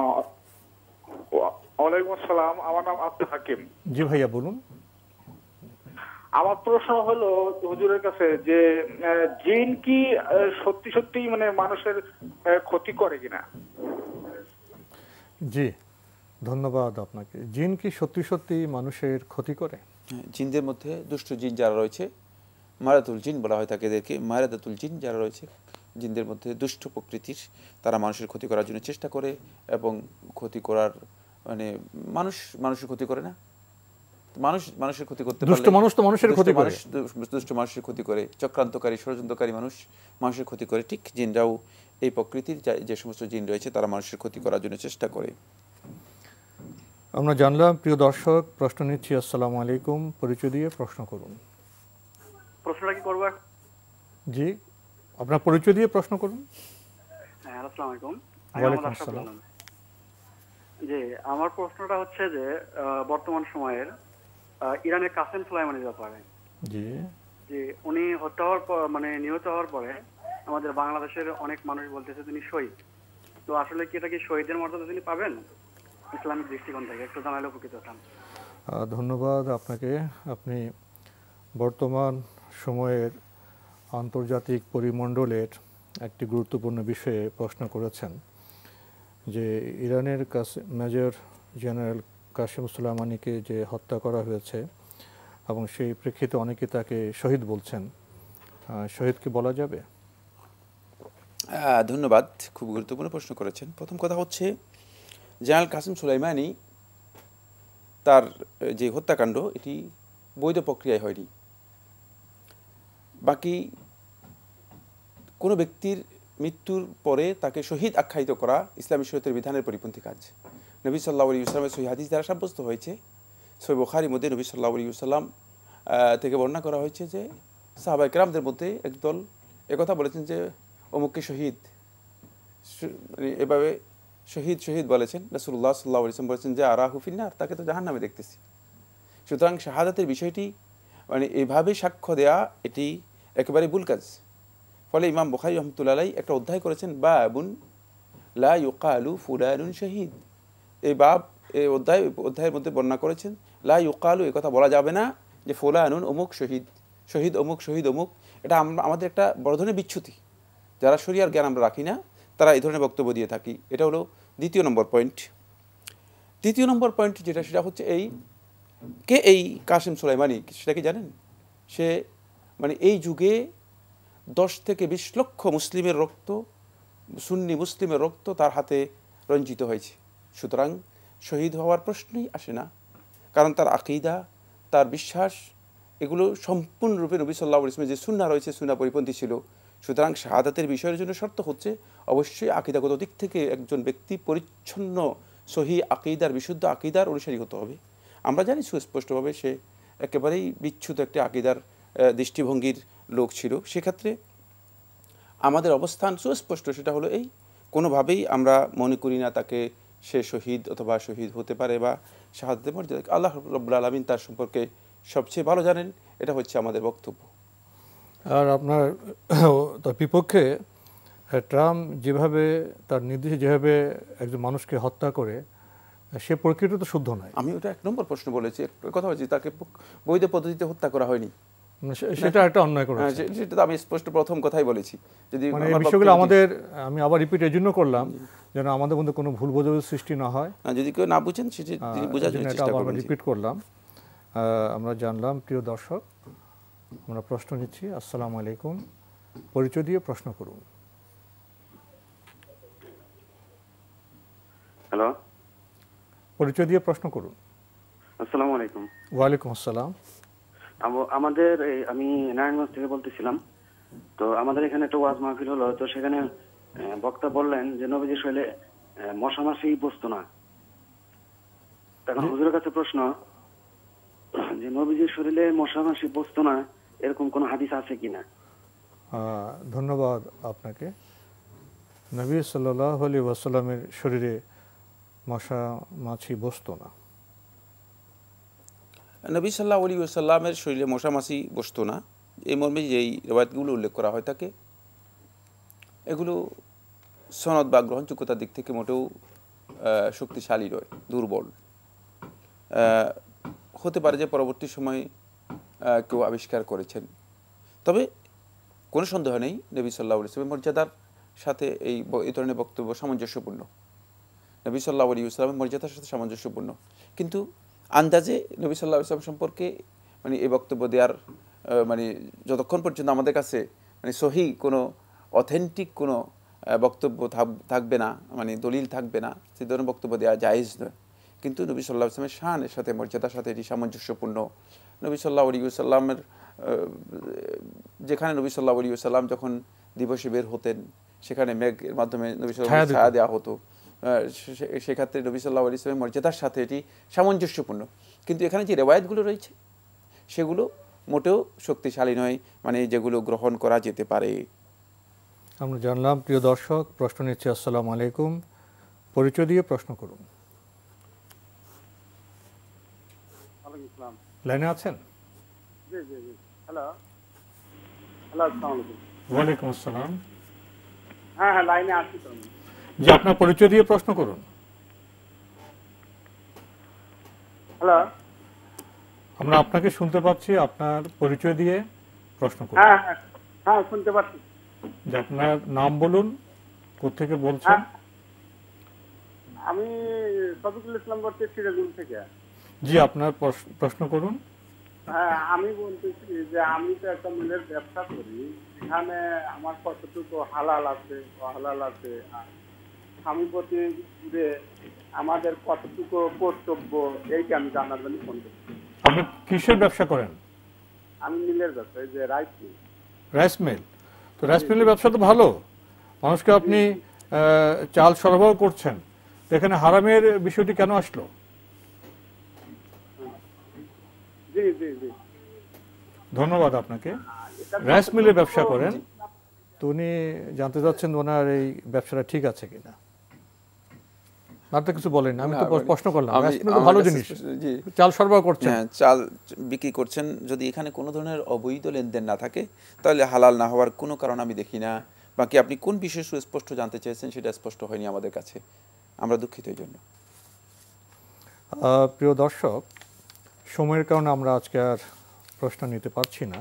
ওয়ালাইকুম আসসালাম, আমার নাম আব্দুল হাকিম। জি ভাইয়া বলুন। আমার প্রশ্ন হলো হুজুরের কাছে যে জিন কি সত্যি সত্যি মানে মানুষের ক্ষতি করে কিনা? জি, ধন্যবাদ আপনাকে। জিন কি সত্যি সত্যি মানুষের ক্ষতি করে? জিনদের মধ্যে দুষ্ট জিন যারা রয়েছে, মারাতুল জিন বলা হয় থাকে এদেরকে, মারাদাতুল জিন যারা রয়েছে জিনদের মধ্যে দুষ্ট প্রকৃতির, তারা মানুষের ক্ষতি করার জন্য চেষ্টা করে এবং ক্ষতি করার মানে মানুষের ক্ষতি করে না, মানুষের ক্ষতি করতে পারলে দুষ্ট মানুষ তো মানুষের ক্ষতি করে, দুষ্ট মানুষের ক্ষতি করে, চক্রান্তকারী ষড়যন্ত্রকারী মানুষের ক্ষতি করে। ঠিক জিনরাও এই প্রকৃতির যে সমস্ত জিন রয়েছে তারা মানুষের ক্ষতি করার জন্য চেষ্টা করে। আমরা জানলাম। প্রিয় দর্শক, প্রশ্ন নিচ্ছি। আসসালামু আলাইকুম, পরিচয় দিয়ে প্রশ্ন করুন। প্রশ্নটা কি করবো? জি, আপনার পরিচয় দিয়ে প্রশ্ন করুন। হ্যাঁ, আসসালামু আলাইকুম। ওয়ালাইকুম আসসালাম। জি, আমার প্রশ্নটা হচ্ছে যে বর্তমান সময়ের ইরানের কাসেম সুলাইমানির ব্যাপারে। জি, যে উনি হত্যা হওয়ার পর মানে নিহত হওয়ার পরে আমাদের বাংলাদেশের অনেক মানুষ বলতেছে তিনি শহীদ। তো আসলে কি এটা কি শহীদের মর্যাদা তিনি পাবেন ইসলামিক দৃষ্টিকোণ থেকে? একটু জানালে উপকৃত হতাম। ধন্যবাদ আপনাকে। আপনি বর্তমান সময়ের আন্তর্জাতিক পরিমণ্ডলের একটি গুরুত্বপূর্ণ বিষয়ে প্রশ্ন করেছেন যে ইরানের মেজর জেনারেল কাসেম সুলাইমানিকে যে হত্যা করা হয়েছে এবং সেই প্রেক্ষিতে অনেকে তাকে শহীদ বলছেন। শহীদ কি বলা যাবে? ধন্যবাদ, খুব গুরুত্বপূর্ণ প্রশ্ন করেছেন। প্রথম কথা হচ্ছে জেনারেল কাসেম সুলাইমানি তার যে হত্যাকাণ্ড এটি বৈধ প্রক্রিয়ায় হয়নি। বাকি কোনো ব্যক্তির মৃত্যুর পরে তাকে শহীদ আখ্যায়িত করা ইসলামী শরীয়তের বিধানের পরিপন্থী কাজ। নবী সাল্লাল্লাহু আলাইহি ওয়াসাল্লামের সহিহ হাদিস দ্বারা সাব্যস্ত হয়েছে। সহিহ বুখারীর মধ্যে নবী সাল্লাল্লাহু আলাইহি ওয়াসাল্লাম থেকে বর্ণনা করা হয়েছে যে সাহাবায়ে কেরামদের মধ্যে একদল একথা বলেছেন যে অমুককে শহীদ, এভাবে শহীদ বলেছেন। রাসূলুল্লাহ সাল্লাল্লাহু আলাইহি ওয়াসাল্লাম বলেছেন যে আরাহু ফিন্নার, তাকে তো জাহান্নামে দেখতেছি। সুতরাং শাহাদাতের বিষয়টি মানে এইভাবে সাক্ষ্য দেয়া এটি একেবারে ভুল কাজ। ফলে ইমাম বুখারী রাহমাতুল্লাহ আলাইহি একটা অধ্যায় করেছেন বাবুন লা ইউকালু ফুলানুন শহীদ। এই অধ্যায়ের মধ্যে বর্ণনা করেছেন লা ইউকালু, এই কথা বলা যাবে না যে ফুলানুন অমুক শহীদ অমুক। এটা আমাদের একটা বড় ধরনের বিচ্যুতি। যারা শরিয়ার জ্ঞান আমরা রাখি না তারা এই ধরনের বক্তব্য দিয়ে থাকি। এটা হলো দ্বিতীয় নম্বর পয়েন্ট। তৃতীয় নম্বর পয়েন্ট সেটা হচ্ছে এই কাসেম সুলাইমানি, সেটা কি জানেন? সে মানে এই যুগে 10 থেকে 20 লক্ষ মুসলিমের রক্ত, সুন্নি মুসলিমের রক্ত তার হাতে রঞ্জিত হয়েছে। সুতরাং শহীদ হওয়ার প্রশ্নই আসে না, কারণ তার আকীদা, তার বিশ্বাস এগুলো সম্পূর্ণরূপে নবী সাল্লাল্লাহু আলাইহি ওয়াসাল্লামের যে সুন্নাহ রয়েছে সুন্নাহ পরিপন্থী ছিল। সুতরাং শাহাদাতের বিষয়ের জন্য শর্ত হচ্ছে অবশ্যই আকীদাগত দিক থেকে একজন ব্যক্তি পরিচ্ছন্ন সহিহ আকীদার, বিশুদ্ধ আকীদার অনুসারী হতে হবে। আমরা জানি সুস্পষ্টভাবে সে একেবারেই বিচ্যুত একটা আকীদার দৃষ্টিভঙ্গির লোক ছিল। সেক্ষেত্রে আমাদের অবস্থান সুস্পষ্ট, সেটা হলো কোনোভাবেই আমরা মনে করি না তাকে সে শহীদ অথবা শহীদ হতে পারে বা শাহাদাতের মর্যাদা। আল্লাহ রাব্বুল আলামিন তার সম্পর্কে সবচেয়ে ভালো জানেন, এটা হচ্ছে আমাদের বক্তব্য। আর আপনার তার বিপক্ষে ট্রাম্প যেভাবে তার নির্দেশে যেভাবে একজন মানুষকে হত্যা করে, সে প্রকৃত তো শুদ্ধ নয়। আমি ওটা 1 নম্বর প্রশ্ন বলেছি, কথা বলছি তাকে বৈধ পদ্ধতিতে হত্যা করা হয়নি, সেটা একটা অন্যায় করেছে। সেটা তো আমি স্পষ্ট প্রথম কথাই বলেছি। যদি মানে বিষয়গুলো আমাদের, আমি আবার রিপিট এই জন্য করলাম যেন আমাদের মধ্যে কোনো ভুল বোঝাবুঝি সৃষ্টি না হয়। যদি কেউ না বুঝেন সেটা বোঝার জন্য চেষ্টা করবেন। রিপিট করলাম। আমরা জানলাম। প্রিয় দর্শক, আমরা প্রশ্ন নিচ্ছি। আসসালামু আলাইকুম, পরিচয় দিয়ে প্রশ্ন করুন। হ্যালো, পরিচয় দিয়ে প্রশ্ন করুন। আসসালামু আলাইকুম। ওয়ালাইকুম আসসালাম। আমাদের আমি নারায়ণগঞ্জ থেকে বলতেছিলাম। তো আমাদের এখানে একটা ওয়াজ মাহফিল হলো, তো সেখানে বক্তা বললেন যে নবীজির শরীরে মশা মাছি বসতো না। তখন হুজুরের কাছে প্রশ্ন যে নবীজির শরীরে মশা মাছি বসতো না, এরকম কোন হাদিস আছে কিনা? ধন্যবাদ আপনাকে। নবী সাল্লাল্লাহু আলাইহি ওয়াসাল্লামের শরীরে মশা মাছি বসতো না। নবী সাল্লাল্লাহু আলাইহি ওয়াসাল্লামের শরীরে মশা মাছি বসতো না, এই মর্মে যেই রিওয়ায়াতগুলো উল্লেখ করা হয় থাকে এগুলো সনদ বা গ্রহণযোগ্যতার দিক থেকে মোটেও শক্তিশালী নয়, দুর্বল। হতে পারে যে পরবর্তী সময়ে কেউ আবিষ্কার করেছেন, তবে কোনো সন্দেহ নেই নবী সাল্লাল্লাহু আলাইহি ওয়াসাল্লামের মর্যাদার সাথে এই ধরনের বক্তব্য সামঞ্জস্যপূর্ণ। নবী সাল্লাল্লাহু আলাইহি ওয়াসাল্লামের মর্যাদার সাথে সামঞ্জস্যপূর্ণ, কিন্তু আন্দাজে নবী সাল্লাল্লাহু আলাইহি ওয়াসাল্লাম সম্পর্কে মানে এই বক্তব্য দেওয়ার মানে যতক্ষণ পর্যন্ত আমাদের কাছে মানে সহি কোনো অথেন্টিক কোনো বক্তব্য থাকবে না, মানে দলিল থাকবে না, সে ধরনের বক্তব্য দেওয়া জায়েজ নয়। কিন্তু নবী সাল্লাল্লাহু আলাইহি ওয়াসাল্লামের শানের সাথে, মর্যাদার সাথে এটি সামঞ্জস্যপূর্ণ। নবী সাল্লাল্লাহু আলাইহি ওয়াসাল্লামের যেখানে নবী সাল্লাল্লাহু আলাইহি ওয়াসাল্লাম যখন দিবসে বের হতেন সেখানে মেঘের মাধ্যমে নবী সাল্লাল্লাহু আলাইহি ওয়াসাল্লাম ছায়া দেওয়া হতো, সেক্ষেত্রে নবী সাল্লাল্লাহু আলাইহি ওয়াসাল্লামের মর্যাদার সাথে এটি সামঞ্জস্যপূর্ণ। কিন্তু এখানে যে রেওয়ায়াতগুলো রয়েছে সেগুলো মোটেও শক্তিশালী নয়, মানে যেগুলো গ্রহণ করা যেতে পারে। আমরা জানলাম। প্রিয় দর্শক, প্রশ্ন নিচ্ছি। আসসালামু আলাইকুম, পরিচয় দিয়ে প্রশ্ন করুন। লাইনে আছেন? জি জি জি। হ্যালো হ্যালো, আসসালামু আলাইকুম। ওয়ালাইকুম আসসালাম। হ্যাঁ হ্যাঁ, লাইনে আছি তো। জি, আপনার পরিচয় দিয়ে প্রশ্ন করুন। হ্যালো, আমরা আপনাকে শুনতে পাচ্ছি, আপনার পরিচয় দিয়ে প্রশ্ন করুন। হ্যাঁ হ্যাঁ হ্যাঁ, শুনতে পাচ্ছি। যে আপনার নাম বলুন, কোত্থেকে বলছেন? আমি শফিকুল ইসলাম বলছি সিরাজগঞ্জ থেকে। জি, আপনার প্রশ্ন করুন। হ্যাঁ, আমি বলতেছি যে আমি তো একটা মিলের ব্যবসা করি, এখানে আমার কতটুকু হালাল আছে অহালাল আছে, স্বামী প্রতি আমাদের কতটুকু কর্তব্য, এইটা আমি জানার জন্য ফোন করছি। আপনি কিসের ব্যবসা করেন? আমি মিলের ব্যবসা, এই যে রাইস মিল। Rice mill? তো রাইস মিলের ব্যবসা তো ভালো, মানুষকে আপনি চাল সরবরাহ করছেন, এখানে হারামের বিষয়টি কেন আসলো? জি জি জি, ধন্যবাদ আপনাকে। রাইস মিলের ব্যবসা করেন, তো উনি জানতে চাচ্ছেন ওনার এই ব্যবসাটা ঠিক আছে কিনা। আর তো কিছু বলেন, আমি তো প্রশ্ন করলাম। রাইস মিল ভালো জিনিস, চাল সরবরাহ করছেন, চাল বিক্রি করছেন, যদি এখানে কোনো ধরনের অবৈধ লেনদেন না থাকে তাহলে হালাল না হওয়ার কোনো কারণ আমি দেখি না। বাকি আপনি কোন বিষয়ে সুস্পষ্ট জানতে চেয়েছেন সেটা স্পষ্ট হয়নি আমাদের কাছে, আমরা দুঃখিত এই জন্য। প্রিয় দর্শক, সময়ের কারণে আমরা আজকে আর প্রশ্ন নিতে পারছি না,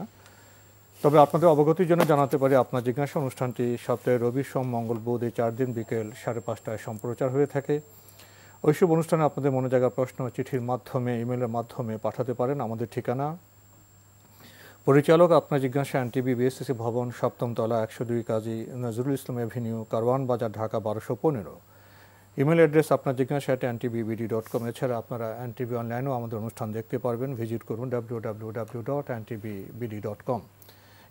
তবে আপনাদের অবগতির জন্য জানাতে পারি আপনার জিজ্ঞাসা অনুষ্ঠানটি সপ্তাহে রবি, সোম, মঙ্গল, বুধ এই 4 দিন বিকেল 5:30টায় সম্প্রচার হয়ে থাকে। ওইসব অনুষ্ঠানে আপনাদের মনে জায়গা প্রশ্ন চিঠির মাধ্যমে, ইমেলের মাধ্যমে পাঠাতে পারেন। আমাদের ঠিকানা পরিচালক আপনার জিজ্ঞাসা, এনটিভি, বিএসসিসি ভবন, 7ম তলা, 102 কাজী নজরুল ইসলাম এভিনিউ, কারওয়ান বাজার, ঢাকা 1215। ইমেল অ্যাড্রেস আপনার জিজ্ঞাসা @ntbbd.com। এছাড়া আপনারা এনটিভি অনলাইনেও আমাদের অনুষ্ঠান দেখতে পারবেন, ভিজিট করুন www.ntbbd.com।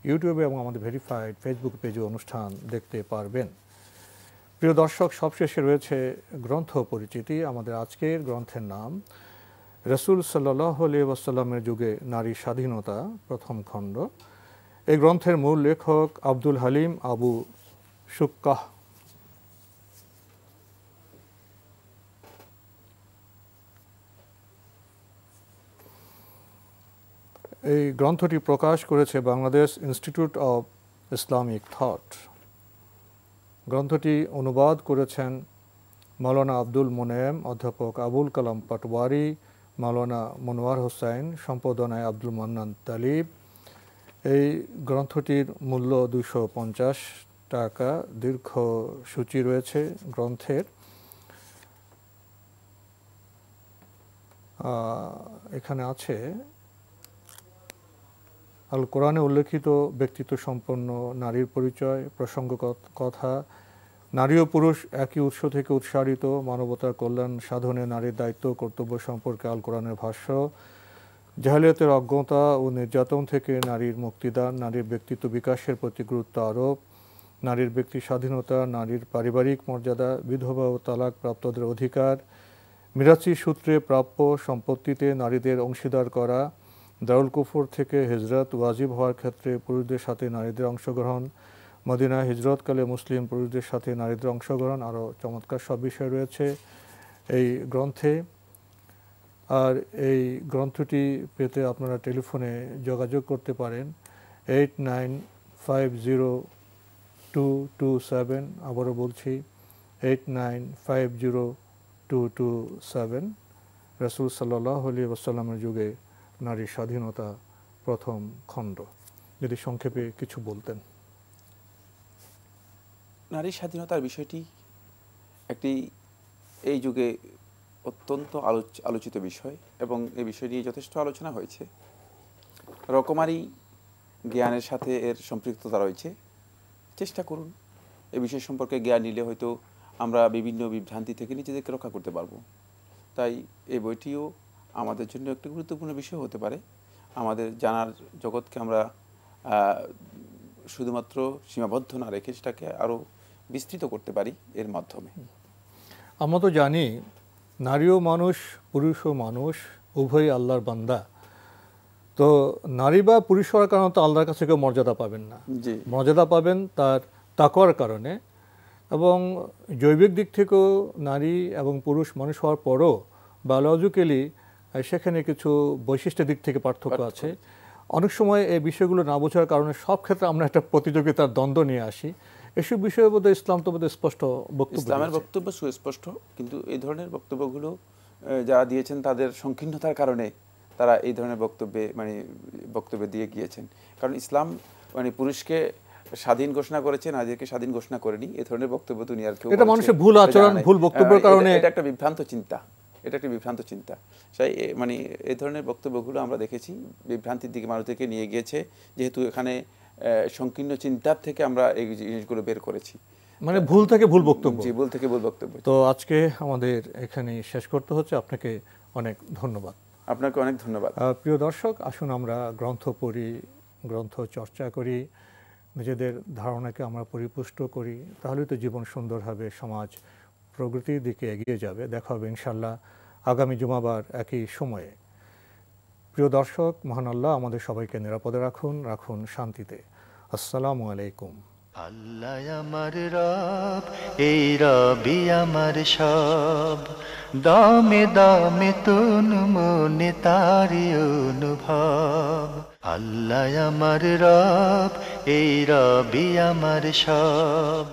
ইউটিউবে এবং আমাদের ভেরিফাইড ফেসবুক পেজে অনুষ্ঠান দেখতে পারবেন। প্রিয় দর্শক, সবশেষে রয়েছে গ্রন্থ পরিচিতি। আমাদের আজকের গ্রন্থের নাম রাসূল সাল্লাল্লাহু আলাইহি ওয়াসাল্লামের যুগে নারী স্বাধীনতা, প্রথম খণ্ড। এই গ্রন্থের মূল লেখক আব্দুল হালিম আবু শুক্কাহ। এই গ্রন্থটি প্রকাশ করেছে Bangladesh institute of Islamic thought. গ্রন্থটি অনুবাদ করেছেন মাওলানা আব্দুল মোনেম, অধ্যাপক আবুল কালাম পাটওয়ারি, মাওলানা মনোয়ার হোসাইন, সম্পাদনায় আব্দুল মান্নান তালিব। এই গ্রন্থটির মূল্য 250 টাকা। দীর্ঘ সূচি রয়েছে গ্রন্থের। এখানে আছে আল কোরআনে উল্লেখিত ব্যক্তিত্ব সম্পন্ন নারীর পরিচয়, প্রসঙ্গ কথা, নারী ও পুরুষ একই উৎস থেকে উৎসারিত, মানবতার কল্যাণ সাধনে নারীর দায়িত্ব কর্তব্য সম্পর্কে আল কোরআনের ভাষ্য, জাহেলিয়াতের অজ্ঞতা ও নির্যাতন থেকে নারীর মুক্তিদান, নারীর ব্যক্তিত্ব বিকাশের প্রতি গুরুত্ব আরোপ, নারীর ব্যক্তি স্বাধীনতা, নারীর পারিবারিক মর্যাদা, বিধবা ও তালাক প্রাপ্তদের অধিকার, মিরাসি সূত্রে প্রাপ্য সম্পত্তিতে নারীদের অংশীদার করা, দারুল কুফর থেকে হিজরত ওয়াজিব হওয়ার ক্ষেত্রে পুরুষদের সাথে নারীদের অংশগ্রহণ, মদিনায় হিজরতকালে মুসলিম পুরুষদের সাথে নারীদের অংশগ্রহণ, আরও চমৎকার সব বিষয় রয়েছে এই গ্রন্থে। আর এই গ্রন্থটি পেতে আপনারা টেলিফোনে যোগাযোগ করতে পারেন 89502227। আবারও বলছি 89502227। রাসূল সাল্লাল্লাহু আলাইহি ওয়াসাল্লামের যুগে নারী স্বাধীনতা, প্রথম খণ্ড। যদি সংক্ষেপে কিছু বলতেন। নারী স্বাধীনতার বিষয়টি একটি এই যুগে অত্যন্ত আলোচিত বিষয় এবং এই বিষয় নিয়ে যথেষ্ট আলোচনা হয়েছে। রকমারি জ্ঞানের সাথে এর সম্পৃক্ততা রয়েছে। চেষ্টা করুন এ বিষয় সম্পর্কে জ্ঞান নিলে হয়তো আমরা বিভিন্ন বিভ্রান্তি থেকে নিজেদেরকে রক্ষা করতে পারবো। তাই এই বইটিও আমাদের জন্য একটি গুরুত্বপূর্ণ বিষয় হতে পারে। আমাদের জানার জগৎকে আমরা শুধুমাত্র সীমাবদ্ধ না রেখে সেটাকে আরও বিস্তৃত করতে পারি এর মাধ্যমে। আমরা তো জানি নারীও মানুষ, পুরুষও মানুষ, উভয়ই আল্লাহর বান্দা। তো নারী বা পুরুষ হওয়ার কারণে তো আল্লাহর কাছে কেউ মর্যাদা পাবেন না, মর্যাদা পাবেন তার তাকওয়ার কারণে। এবং জৈবিক দিক থেকেও নারী এবং পুরুষ মানুষ হওয়ার পরও বায়োলজিক্যালি সেখানে কিছু বৈশিষ্ট্যের দিক থেকে পার্থক্য আছে। অনেক সময় এই বিষয়গুলো না বোঝার কারণে সব ক্ষেত্রে আমরা একটা প্রতিযোগিতার দ্বন্দ্ব নিয়ে আসি। এসব বিষয়ে বোধহয় ইসলাম তো বোধহয় স্পষ্ট বক্তব্য, ইসলামের বক্তব্য সুস্পষ্ট, কিন্তু এই ধরনের বক্তব্যগুলো যারা দিয়েছেন তাদের সংকীর্ণতার কারণে তারা এই ধরনের বক্তব্য দিয়ে গিয়েছেন। কারণ ইসলাম পুরুষকে স্বাধীন ঘোষণা করেছে, নারীদেরকে স্বাধীন ঘোষণা করেনি। এই ধরনের বক্তব্য দুনিয়ার কেউ, এটা মানুষের ভুল আচরণ, ভুল বক্তব্যের কারণে এটা একটা বিভ্রান্ত চিন্তা, এটা একটা বিভ্রান্ত চিন্তা। সেই এই ধরনের বক্তব্যগুলো আমরা দেখেছি বিভ্রান্তির দিকে মানুষদেরকে নিয়ে গিয়েছে, যেহেতু এখানে সংকীর্ণ চিন্তার থেকে আমরা এই জিনিসগুলো বের করেছি। ভুল থেকে ভুল বক্তব্য, ভুল থেকে ভুল বক্তব্য। তো আজকে আমাদের এখানে শেষ করতে হচ্ছে। আপনাকে অনেক ধন্যবাদ। আপনাকে অনেক ধন্যবাদ। প্রিয় দর্শক, আসুন আমরা গ্রন্থ পড়ি, গ্রন্থ চর্চা করি, নিজেদের ধারণাকে আমরা পরিপুষ্ট করি, তাহলেই তো জীবন সুন্দর হবে, সমাজ প্রগতির দিকে এগিয়ে যাবে। দেখা হবে ইনশাল্লাহ আগামী জুমাবার একই সময়ে। প্রিয় দর্শক, মহান আল্লাহ আমাদের সবাইকে নিরাপদে রাখুন, রাখুন শান্তিতে। আসসালামু আলাইকুম। আল্লাহ আমার রব, এই রবি আমার সব, দামে দামে তুন মনে তারি অনুভব। আল্লাহ আমার রব, এই রবি আমার সব।